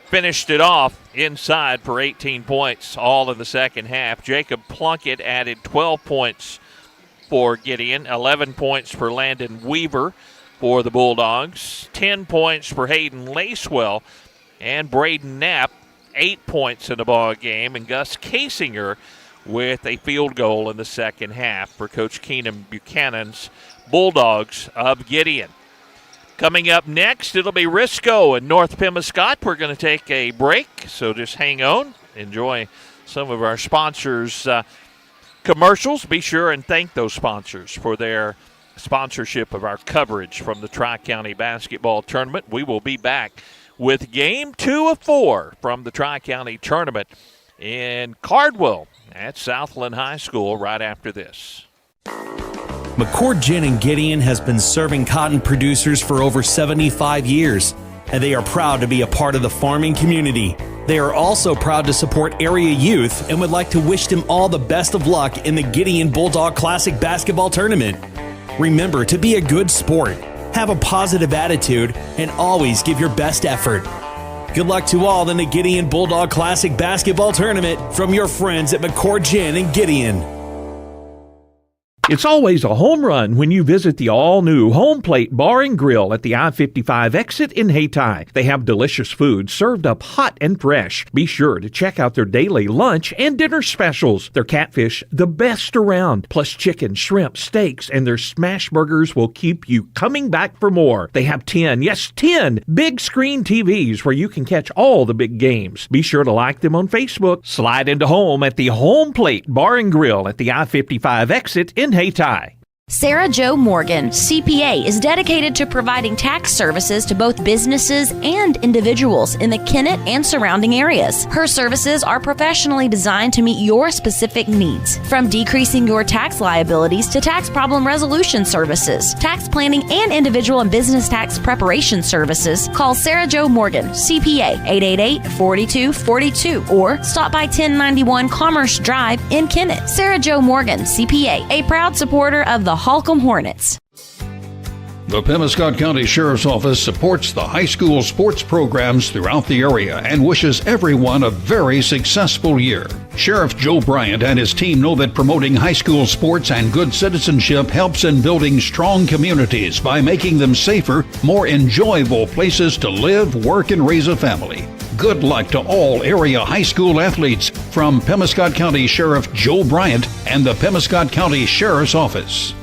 finished it off inside for 18 points all in the second half. Jacob Plunkett added 12 points for Gideon, 11 points for Landon Weaver for the Bulldogs, 10 points for Hayden Lacewell, and Braden Knapp, 8 points in the ball game, and Gus Casinger with a field goal in the second half for Coach Keenan Buchanan's Bulldogs of Gideon. Coming up next, it'll be Risco and North Pemiscot. We're going to take a break, so just hang on. Enjoy some of our sponsors' commercials. Be sure and thank those sponsors for their sponsorship of our coverage from the Tri-County Basketball Tournament. We will be back with Game 2 of 4 from the Tri-County Tournament in Cardwell at Southland High School right after this. McCord Gin in Gideon has been serving cotton producers for over 75 years, and they are proud to be a part of the farming community. They are also proud to support area youth and would like to wish them all the best of luck in the Gideon Bulldog Classic Basketball Tournament. Remember to be a good sport, have a positive attitude, and always give your best effort. Good luck to all in the Gideon Bulldog Classic Basketball Tournament from your friends at McCord Gin in Gideon. It's always a home run when you visit the all-new Home Plate Bar and Grill at the I-55 exit in Hayti. They have delicious food served up hot and fresh. Be sure to check out their daily lunch and dinner specials. Their catfish, the best around, plus chicken, shrimp, steaks, and their smash burgers will keep you coming back for more. They have 10 big screen TVs where you can catch all the big games. Be sure to like them on Facebook. Slide into home at the Home Plate Bar and Grill at the I-55 exit in Hayti. Sarah Jo Morgan, CPA, is dedicated to providing tax services to both businesses and individuals in the Kennett and surrounding areas. Her services are professionally designed to meet your specific needs, from decreasing your tax liabilities to tax problem resolution services, tax planning, and individual and business tax preparation services. Call Sarah Jo Morgan, CPA, 888-4242, or stop by 1091 Commerce Drive in Kennett. Sarah Jo Morgan, CPA, a proud supporter of the Holcomb Hornets. The Pemiscot County Sheriff's Office supports the high school sports programs throughout the area and wishes everyone a very successful year. Sheriff Joe Bryant and his team know that promoting high school sports and good citizenship helps in building strong communities by making them safer, more enjoyable places to live, work, and raise a family. Good luck to all area high school athletes from Pemiscot County Sheriff Joe Bryant and the Pemiscot County Sheriff's Office.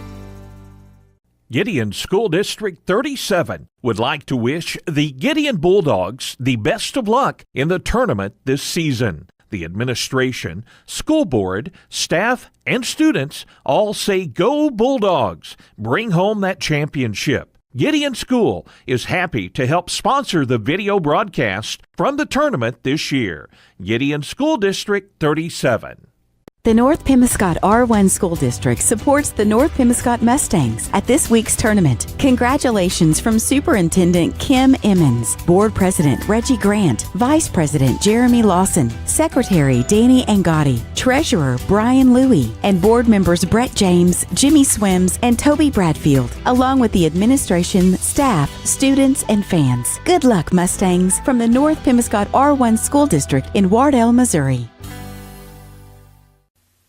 Gideon School District 37 would like to wish the Gideon Bulldogs the best of luck in the tournament this season. The administration, school board, staff, and students all say go Bulldogs. Bring home that championship. Gideon School is happy to help sponsor the video broadcast from the tournament this year. Gideon School District 37. The North Pemiscot R1 School District supports the North Pemiscot Mustangs at this week's tournament. Congratulations from Superintendent Kim Emmons, Board President Reggie Grant, Vice President Jeremy Lawson, Secretary Danny Angotti, Treasurer Brian Louie, and Board members Brett James, Jimmy Swims, and Toby Bradfield, along with the administration, staff, students, and fans. Good luck, Mustangs, from the North Pemiscot R1 School District in Wardell, Missouri.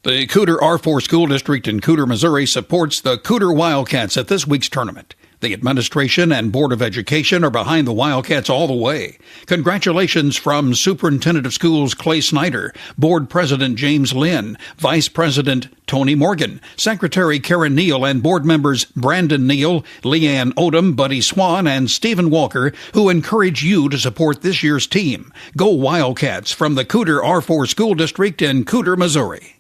The Cooter R4 School District in Cooter, Missouri supports the Cooter Wildcats at this week's tournament. The administration and Board of Education are behind the Wildcats all the way. Congratulations from Superintendent of Schools Clay Snyder, Board President James Lynn, Vice President Tony Morgan, Secretary Karen Neal, and board members Brandon Neal, Leanne Odom, Buddy Swan, and Stephen Walker, who encourage you to support this year's team. Go Wildcats from the Cooter R4 School District in Cooter, Missouri.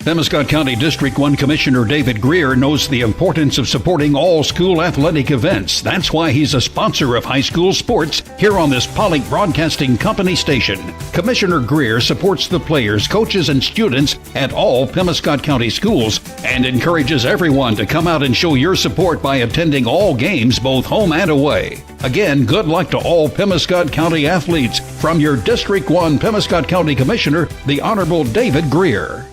Pemiscot County District 1 Commissioner David Greer knows the importance of supporting all school athletic events. That's why he's a sponsor of high school sports here on this Pollock Broadcasting Company station. Commissioner Greer supports the players, coaches, and students at all Pemiscot County schools and encourages everyone to come out and show your support by attending all games, both home and away. Again, good luck to all Pemiscot County athletes from your District 1 Pemiscot County Commissioner, the Honorable David Greer.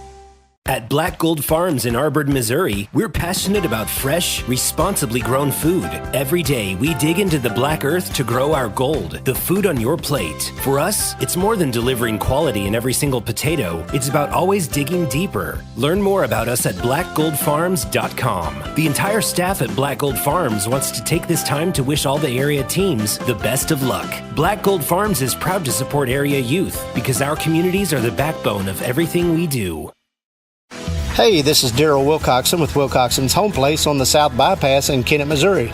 At Black Gold Farms in Arbor, Missouri, we're passionate about fresh, responsibly grown food. Every day, we dig into the black earth to grow our gold, the food on your plate. For us, it's more than delivering quality in every single potato. It's about always digging deeper. Learn more about us at blackgoldfarms.com. The entire staff at Black Gold Farms wants to take this time to wish all the area teams the best of luck. Black Gold Farms is proud to support area youth because our communities are the backbone of everything we do. Hey, this is Daryl Wilcoxon with Wilcoxon's Home Place on the South Bypass in Kennett, Missouri.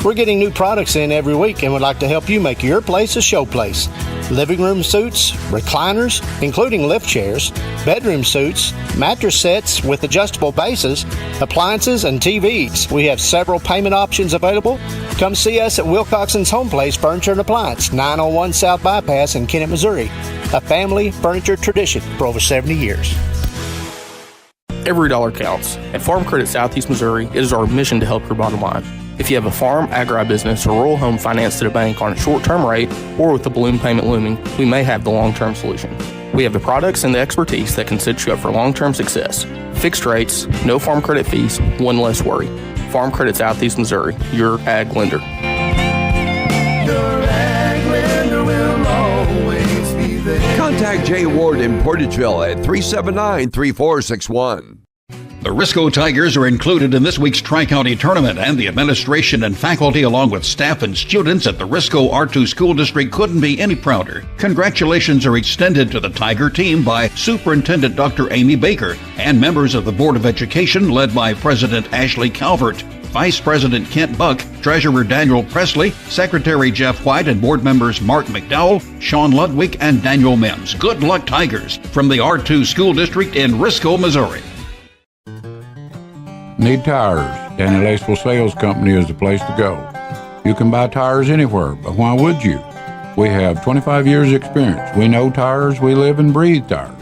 We're getting new products in every week and would like to help you make your place a show place. Living room suites, recliners, including lift chairs, bedroom suites, mattress sets with adjustable bases, appliances, and TVs. We have several payment options available. Come see us at Wilcoxon's Home Place Furniture and Appliance, 901 South Bypass in Kennett, Missouri. A family furniture tradition for over 70 years. Every dollar counts. At Farm Credit Southeast Missouri, it is our mission to help your bottom line. If you have a farm, agribusiness, or rural home financed at a bank on a short-term rate or with a balloon payment looming, we may have the long-term solution. We have the products and the expertise that can set you up for long-term success. Fixed rates, no farm credit fees, one less worry. Farm Credit Southeast Missouri, your ag lender. Contact Jay Ward in Portageville at 379-3461. The Risco Tigers are included in this week's Tri-County Tournament, and the administration and faculty, along with staff and students at the Risco R2 School District, couldn't be any prouder. Congratulations are extended to the Tiger team by Superintendent Dr. Amy Baker and members of the Board of Education led by President Ashley Calvert, Vice President Kent Buck, Treasurer Daniel Presley, Secretary Jeff White, and board members Mark McDowell, Sean Ludwig, and Daniel Mims. Good luck, Tigers, from the R2 School District in Risco, Missouri. Need tires? Danny Laceville Sales Company is the place to go. You can buy tires anywhere, but why would you? We have 25 years experience. We know tires. We live and breathe tires.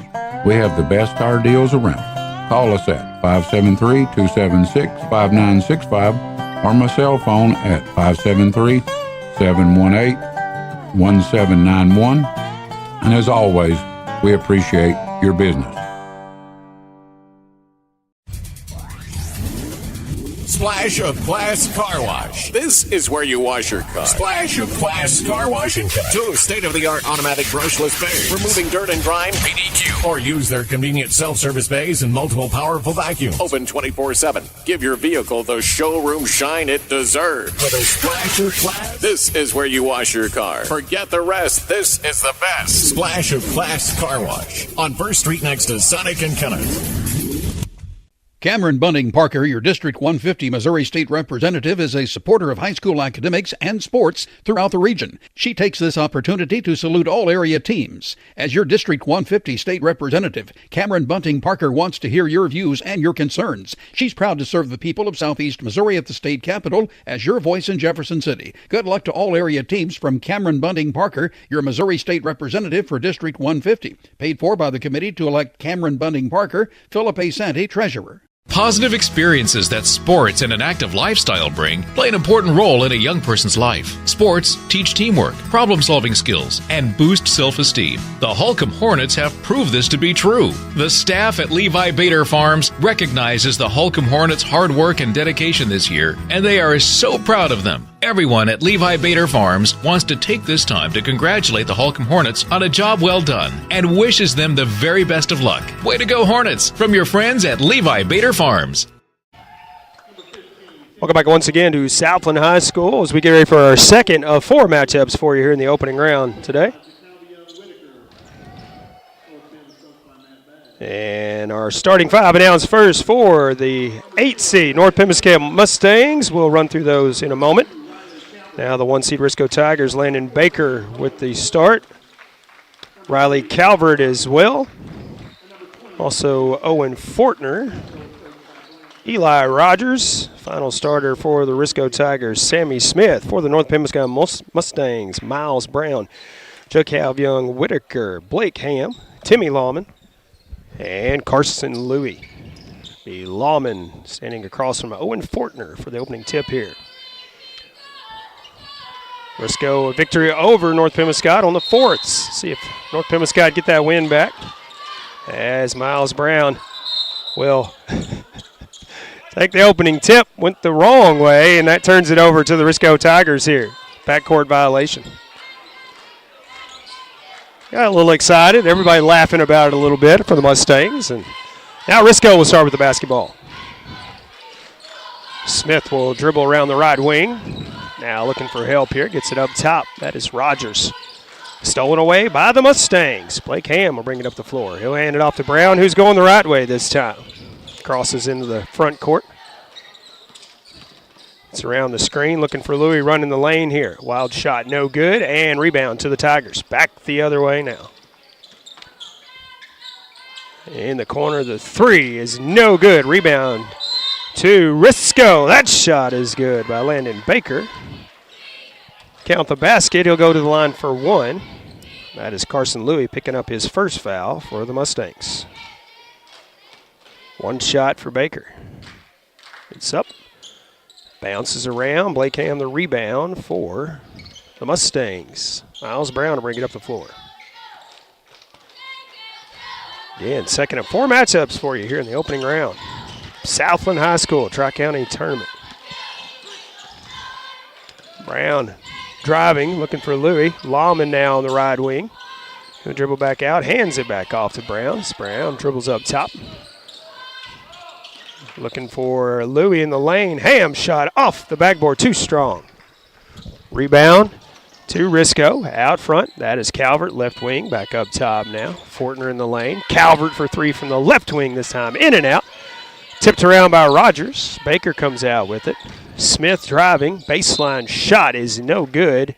We have the best tire deals around. Call us at 573-276-5965 or my cell phone at 573-718-1791. And as always, we appreciate your business. Splash of Class Car Wash. This is where you wash your car. Splash of Class Car Wash and Cut. 2 state-of-the-art automatic brushless bays, removing dirt and grime, PDQ. Or use their convenient self-service bays and multiple powerful vacuums. Open 24/7. Give your vehicle the showroom shine it deserves. With a splash of class. This is where you wash your car. Forget the rest. This is the best. Splash of Class Car Wash on 1st Street next to Sonic and Kenneth. Cameron Bunting Parker, your District 150 Missouri State Representative, is a supporter of high school academics and sports throughout the region. She takes this opportunity to salute all area teams. As your District 150 State Representative, Cameron Bunting Parker wants to hear your views and your concerns. She's proud to serve the people of Southeast Missouri at the state capitol as your voice in Jefferson City. Good luck to all area teams from Cameron Bunting Parker, your Missouri State Representative for District 150. Paid for by the committee to elect Cameron Bunting Parker, Philip A. Santi, Treasurer. Positive experiences that sports and an active lifestyle bring play an important role in a young person's life. Sports teach teamwork, problem-solving skills, and boost self-esteem. The Holcomb Hornets have proved this to be true. The staff at Levi Bader Farms recognizes the Holcomb Hornets' hard work and dedication this year, and they are so proud of them. Everyone at Levi Bader Farms wants to take this time to congratulate the Holcomb Hornets on a job well done and wishes them the very best of luck. Way to go, Hornets, from your friends at Levi Bader Farms. Welcome back once again to Southland High School as we get ready for our second of 4 matchups for you here in the opening round today. And our starting 5 announced first for the 8 seed North Pemiscot Mustangs. We'll run through those in a moment. Now the 1 seed Risco Tigers, Landon Baker with the start. Riley Calvert as well. Also Owen Fortner. Eli Rogers, final starter for the Risco Tigers. Sammy Smith for the North Pemiscot Mustangs. Miles Brown, Joe Young Whitaker, Blake Ham, Timmy Lawman, and Carson Louie. The Lawman standing across from Owen Fortner for the opening tip here. Risco a victory over North Pemiscot on the 4th. See if North Pemiscot get that win back. As Miles Brown will take the opening tip, went the wrong way, and that turns it over to the Risco Tigers here. Backcourt violation. Got a little excited. Everybody laughing about it a little bit for the Mustangs. And now Risco will start with the basketball. Smith will dribble around the right wing. Now looking for help here. Gets it up top. That is Rogers. Stolen away by the Mustangs. Blake Ham will bring it up the floor. He'll hand it off to Brown, who's going the right way this time. Crosses into the front court. It's around the screen, looking for Louis running the lane here. Wild shot, no good, and rebound to the Tigers. Back the other way now. In the corner, the three is no good. Rebound to Risco. That shot is good by Landon Baker. Count the basket. He'll go to the line for one. That is Carson Louis picking up his first foul for the Mustangs. One shot for Baker. It's up. Bounces around. Blake Ham the rebound for the Mustangs. Miles Brown to bring it up the floor. Again, second of four matchups for you here in the opening round. Southland High School Tri-County Tournament. Brown driving, looking for Louis. Lawman now on the right wing. He'll dribble back out, hands it back off to Brown. Brown dribbles up top. Looking for Louis in the lane. Ham shot off the backboard, too strong. Rebound to Risco out front. That is Calvert, left wing, back up top now. Fortner in the lane. Calvert for three from the left wing this time, in and out. Tipped around by Rogers. Baker comes out with it. Smith driving. Baseline shot is no good.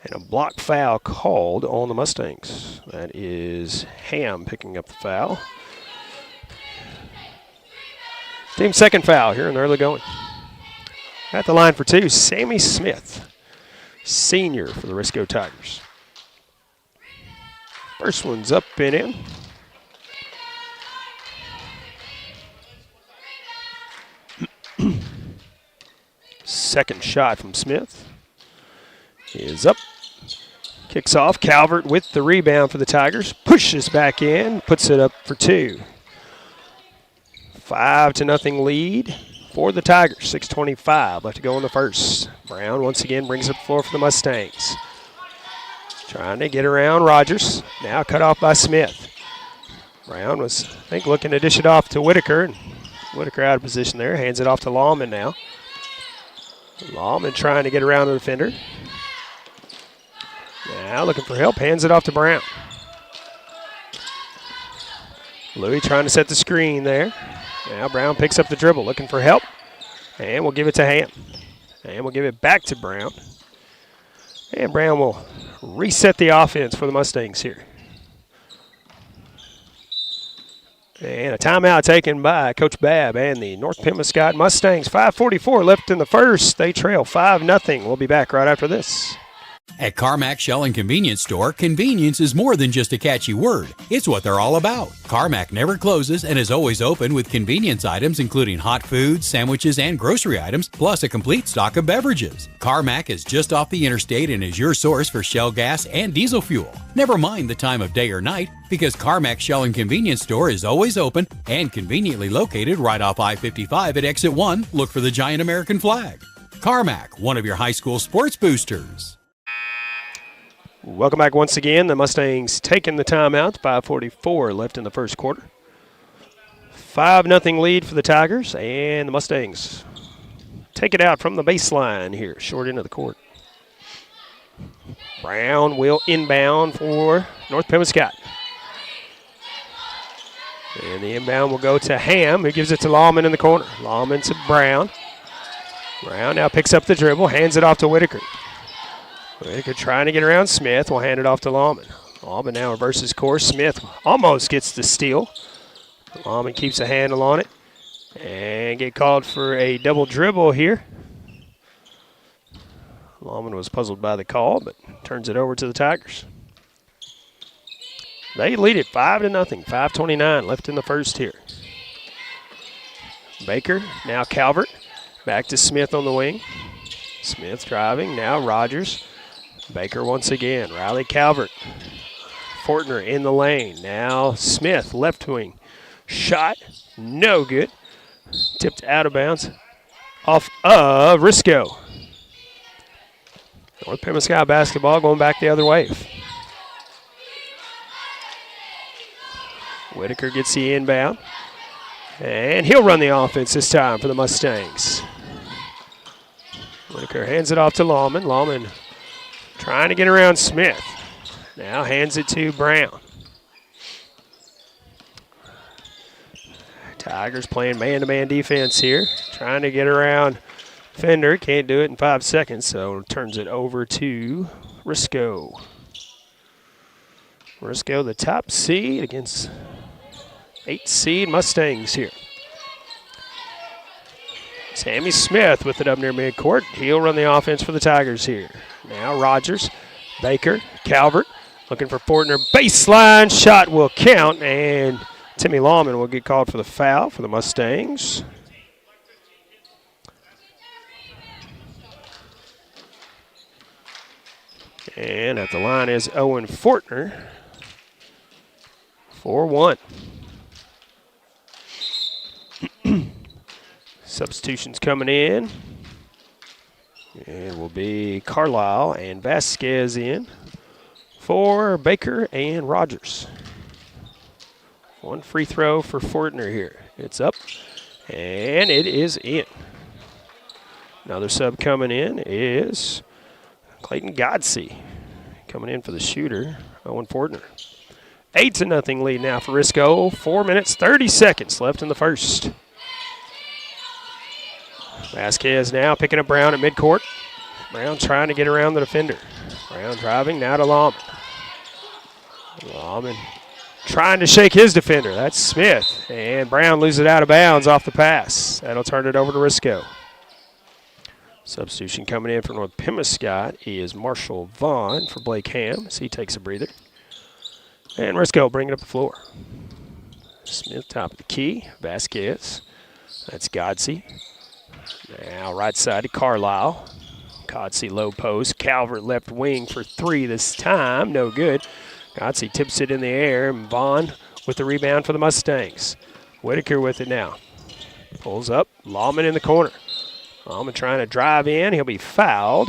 And a block foul called on the Mustangs. That is Ham picking up the foul. Team second foul here in the early going. At the line for two, Sammy Smith, senior for the Risco Tigers. First one's up and in. Second shot from Smith is up. Kicks off. Calvert with the rebound for the Tigers. Pushes back in, puts it up for two. 5-0 lead for the Tigers. 6:25 left to go in the first. Brown once again brings up the floor for the Mustangs. Trying to get around Rogers. Now cut off by Smith. Brown was, I think, looking to dish it off to Whitaker. And Whitaker out of position there. Hands it off to Lawman now. Lawman trying to get around the defender. Now looking for help. Hands it off to Brown. Louis trying to set the screen there. Now Brown picks up the dribble, looking for help. And we'll give it to Ham. And we'll give it back to Brown. And Brown will reset the offense for the Mustangs here. And a timeout taken by Coach Babb and the North Pemiscot Mustangs. 5:44 left in the first. They trail 5-0. We'll be back right after this. At Carmack Shell and Convenience Store, convenience is more than just a catchy word. It's what they're all about. Carmack never closes and is always open with convenience items including hot foods, sandwiches, and grocery items, plus a complete stock of beverages. Carmack is just off the interstate and is your source for Shell gas and diesel fuel. Never mind the time of day or night, because Carmack Shell and Convenience Store is always open and conveniently located right off I-55 at Exit 1. Look for the giant American flag. Carmack, one of your high school sports boosters. Welcome back once again. The Mustangs taking the timeout. 5:44 left in the first quarter. 5-0 lead for the Tigers, and the Mustangs take it out from the baseline here, short end of the court. Brown will inbound for North Pemiscot. And the inbound will go to Ham, who gives it to Lawman in the corner. Lawman to Brown. Brown now picks up the dribble, hands it off to Whitaker. Whitaker trying to get around Smith. Will hand it off to Lawman. Lawman now reverses course. Smith almost gets the steal. Lawman keeps a handle on it. And get called for a double dribble here. Lawman was puzzled by the call, but turns it over to the Tigers. They lead it 5-0. 5:29 left in the first here. Baker, now Calvert. Back to Smith on the wing. Smith driving, now Rogers. Baker once again, Riley Calvert. Fortner in the lane, now Smith, left wing. Shot, no good. Tipped out of bounds off of Risco. North Pemiscot basketball going back the other way. Whitaker gets the inbound. And he'll run the offense this time for the Mustangs. Whitaker hands it off to Lawman. Lawman trying to get around Smith. Now hands it to Brown. Tigers playing man-to-man defense here. Trying to get around Fender. Can't do it in 5 seconds, so turns it over to Risco. Risco, the top seed against 8th seed Mustangs here. Sammy Smith with it up near midcourt. He'll run the offense for the Tigers here. Now Rogers, Baker, Calvert looking for Fortner. Baseline shot will count, and Timmy Lawman will get called for the foul for the Mustangs. And at the line is Owen Fortner. 4-1. Substitutions coming in. It will be Carlisle and Vasquez in for Baker and Rogers. One free throw for Fortner here. It's up, and it is in. Another sub coming in is Clayton Godsey coming in for the shooter, Owen Fortner. 8-0 lead now for Risco. 4 minutes, 30 seconds left in the first. Vasquez now picking up Brown at midcourt. Brown trying to get around the defender. Brown driving now to Lawman. Lawman trying to shake his defender. That's Smith. And Brown loses it out of bounds off the pass. That'll turn it over to Risco. Substitution coming in for North Pemiscot is Marshall Vaughn for Blake Ham as he takes a breather. And Risco bringing up the floor. Smith top of the key. Vasquez. That's Godsey. Now right side to Carlisle. Godsey low post. Calvert left wing for 3 this time. No good. Godsey tips it in the air. And Vaughn with the rebound for the Mustangs. Whitaker with it now. Pulls up. Lawman in the corner. Lawman trying to drive in. He'll be fouled.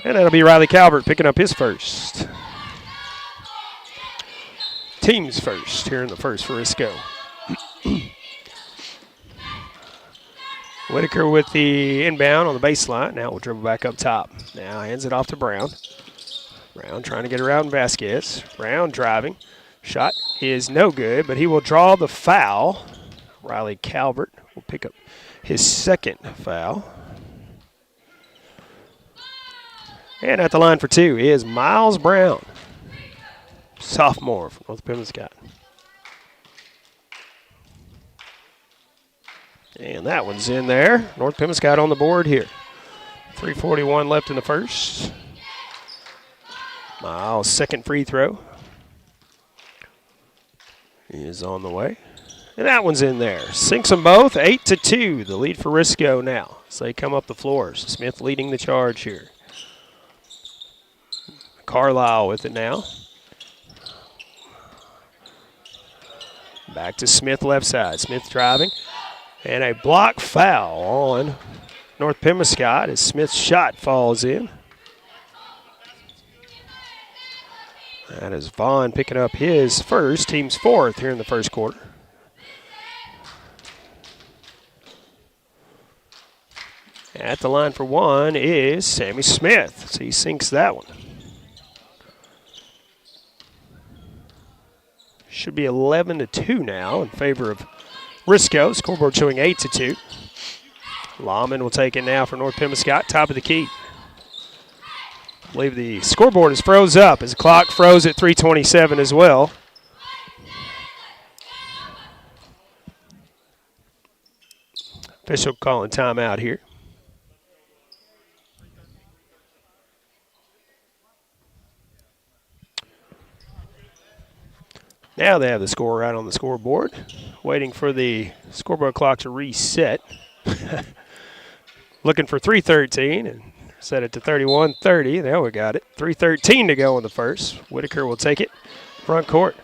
And that'll be Riley Calvert picking up his first. Team's first here in the first for Risco. Whitaker with the inbound on the baseline. Now we'll dribble back up top. Now hands it off to Brown. Brown trying to get around Vasquez. Brown driving. Shot is no good, but he will draw the foul. Riley Calvert will pick up his second foul. And at the line for 2 is Miles Brown, sophomore from North Pemiscot. And that one's in there. North Pemiscot on the board here. 3:41 left in the first. Miles' second free throw is on the way. And that one's in there. Sinks them both, 8-2. The lead for Risco now as they come up the floors. Smith leading the charge here. Carlisle with it now. Back to Smith left side. Smith driving. And a block foul on North Pemiscot as Smith's shot falls in. That is Vaughn picking up his first, team's 4th here in the first quarter. At the line for 1 is Sammy Smith. So he sinks that one. Should be 11-2 now in favor of Risco. Scoreboard showing 8-2. Lawman will take it now for North Pemiscot. Top of the key. I believe the scoreboard is froze up as the clock froze at 3:27 as well. Official calling timeout here. Now they have the score right on the scoreboard. Waiting for the scoreboard clock to reset. Looking for 3:13 and set it to 31:30. There we got it. 3:13 to go in the first. Whitaker will take it. Front court.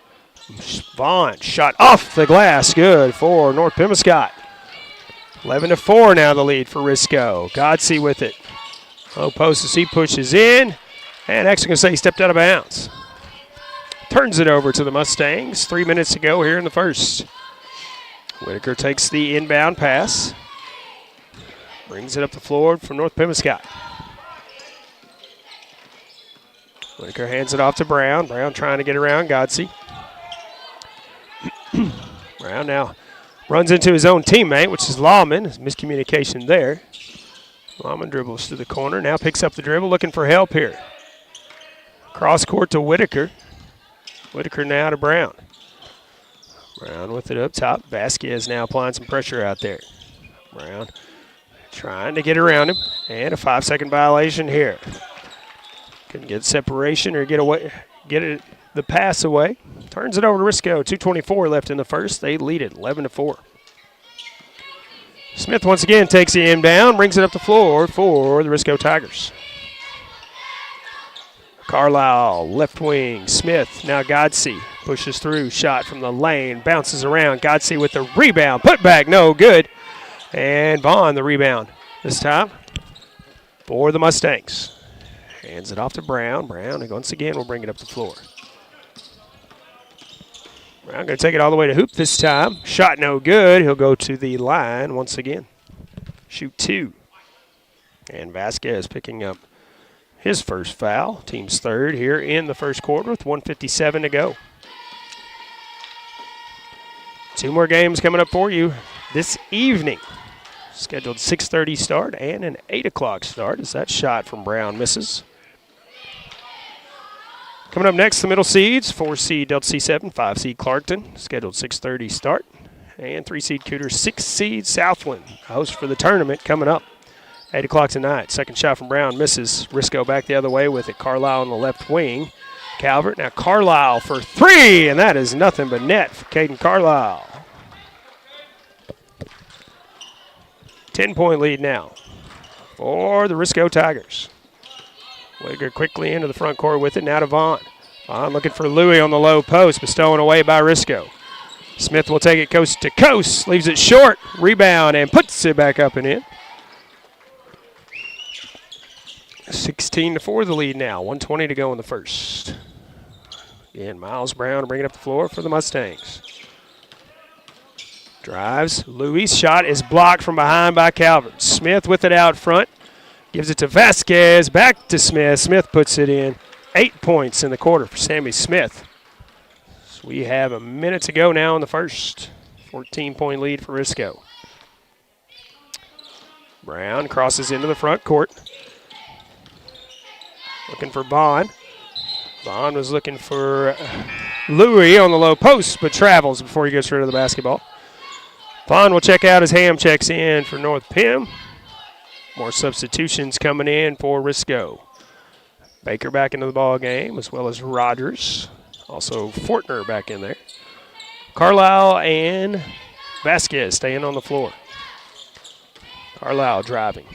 Vaughn shot off the glass. Good for North Pemiscot. 11-4 now the lead for Risco. Godsey with it. Low post as he pushes in. And actually going to say he stepped out of bounds. Turns it over to the Mustangs. 3 minutes to go here in the first. Whitaker takes the inbound pass. Brings it up the floor for North Pemiscot. Whitaker hands it off to Brown. Brown trying to get around Godsey. Brown now runs into his own teammate, which is Lawman. Miscommunication there. Lawman dribbles to the corner. Now picks up the dribble, looking for help here. Cross court to Whitaker. Whitaker now to Brown. Brown with it up top. Vasquez now applying some pressure out there. Brown trying to get around him. And a 5-second violation here. Couldn't get separation or get the pass away. Turns it over to Risco. 2:24 left in the first. They lead it 11-4. Smith once again takes the inbound, brings it up the floor for the Risco Tigers. Carlisle, left wing. Smith, now Godsey. Pushes through, shot from the lane, bounces around. Godsey with the rebound. Put back, no good. And Vaughn the rebound this time for the Mustangs. Hands it off to Brown. Brown, once again, will bring it up the floor. Brown going to take it all the way to hoop this time. Shot no good. He'll go to the line once again. Shoot 2. And Vasquez picking up his first foul. Team's third here in the first quarter with 1:57 to go. 2 more games coming up for you this evening. Scheduled 6:30 start and an 8 o'clock start as that shot from Brown misses. Coming up next, the middle seeds, 4 seed Delta C7, 5 seed Clarkton, scheduled 6:30 start, and 3 seed Cooter, 6 seed Southland, host for the tournament coming up. 8 o'clock tonight. Second shot from Brown misses. Risco back the other way with it. Carlisle on the left wing. Calvert, now Carlisle for 3, and that is nothing but net for Caden Carlisle. 10-point lead now for the Risco Tigers. Whitaker quickly into the front court with it. Now to Vaughn. Vaughn looking for Louis on the low post, but stolen away by Risco. Smith will take it coast to coast. Leaves it short. Rebound and puts it back up and in. 16-4 the lead now. 1:20 to go in the first. Again, Miles Brown to bring it up the floor for the Mustangs. Drives. Louis' shot is blocked from behind by Calvert. Smith with it out front. Gives it to Vasquez. Back to Smith. Smith puts it in. 8 points in the quarter for Sammy Smith. So we have a minute to go now in the first. 14-point lead for Risco. Brown crosses into the front court. Looking for Vaughn. Vaughn was looking for Louis on the low post, but travels before he gets rid of the basketball. Vaughn will check out as Ham checks in for North Pim. More substitutions coming in for Risco. Baker back into the ball game, as well as Rogers. Also Fortner back in there. Carlisle and Vasquez staying on the floor. Carlisle driving.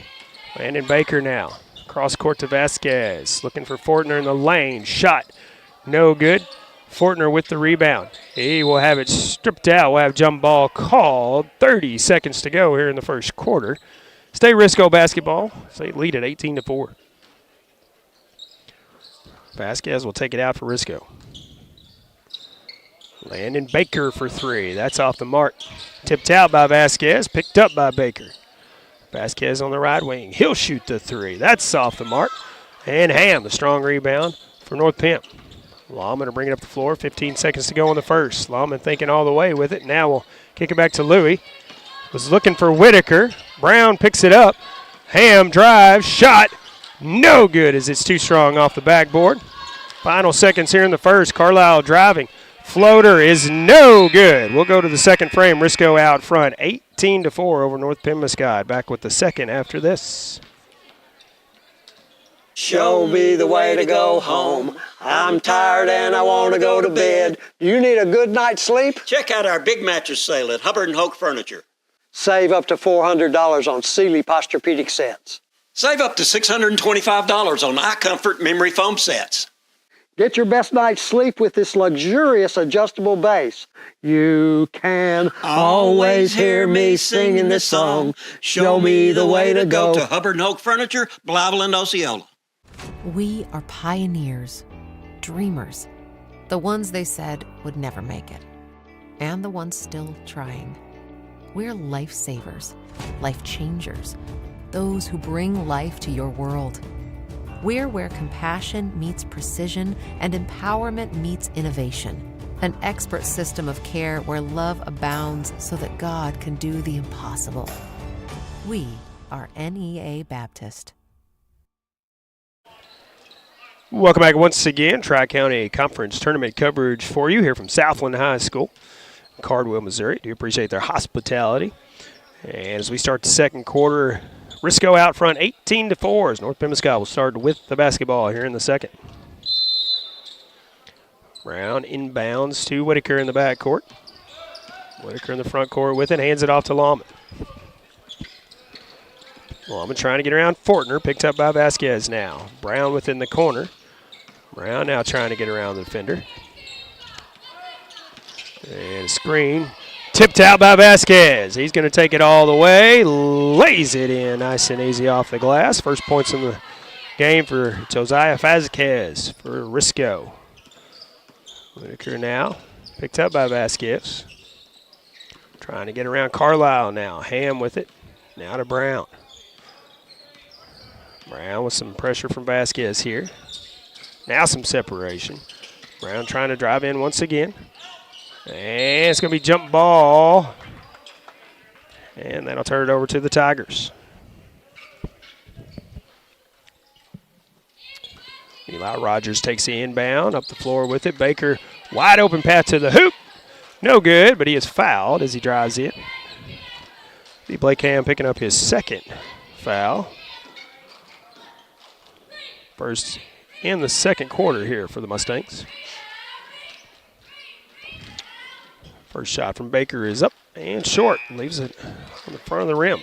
Landon Baker now. Cross court to Vasquez. Looking for Fortner in the lane. Shot no good. Fortner with the rebound. He will have it stripped out. We'll have jump ball called. 30 seconds to go here in the first quarter. Stay Risco basketball. So they lead at 18-4. Vasquez will take it out for Risco. Landon Baker for 3. That's off the mark. Tipped out by Vasquez. Picked up by Baker. Vasquez on the right wing. He'll shoot the 3. That's off the mark. And Ham, the strong rebound for North Pim. Lawman to bring it up the floor. 15 seconds to go in the first. Lawman thinking all the way with it. Now we'll kick it back to Louis. Was looking for Whitaker. Brown picks it up. Ham drives. Shot. No good as it's too strong off the backboard. Final seconds here in the first. Carlisle driving. Floater is no good. We'll go to the second frame. Risco out front. 18-4 over North Pemiscot. Back with the second after this. Show me the way to go home. I'm tired and I want to go to bed. You need a good night's sleep? Check out our big mattress sale at Hubbard & Hoke Furniture. Save up to $400 on Sealy Posturepedic sets. Save up to $625 on iComfort memory foam sets. Get your best night's sleep with this luxurious adjustable base. You can always hear me singing this song. Show me the way to go. To Hubbard and Hoke Furniture, Blavel and Osceola. We are pioneers, dreamers, the ones they said would never make it, and the ones still trying. We're lifesavers, life changers, those who bring life to your world. We're where compassion meets precision and empowerment meets innovation. An expert system of care where love abounds so that God can do the impossible. We are NEA Baptist. Welcome back once again. Tri-County Conference Tournament coverage for you here from Southland High School, Cardwell, Missouri. Do appreciate their hospitality. And as we start the second quarter, Risco out front 18-4 as North Pemiscot will start with the basketball here in the second. Brown inbounds to Whitaker in the backcourt. Whitaker in the front court with it, hands it off to Lawman. Lawman trying to get around Fortner, picked up by Vasquez now. Brown within the corner. Brown now trying to get around the defender. And a screen. Tipped out by Vasquez. He's going to take it all the way. Lays it in nice and easy off the glass. First points in the game for Josiah Vasquez for Risco. Whitaker now picked up by Vasquez. Trying to get around Carlisle now. Ham with it. Now to Brown. Brown with some pressure from Vasquez here. Now some separation. Brown trying to drive in once again. And it's going to be jump ball. And that'll turn it over to the Tigers. Eli Rogers takes the inbound, up the floor with it. Baker, wide open path to the hoop. No good, but he is fouled as he drives in. Blake Ham picking up his second foul. First in the second quarter here for the Mustangs. First shot from Baker is up and short. Leaves it on the front of the rim.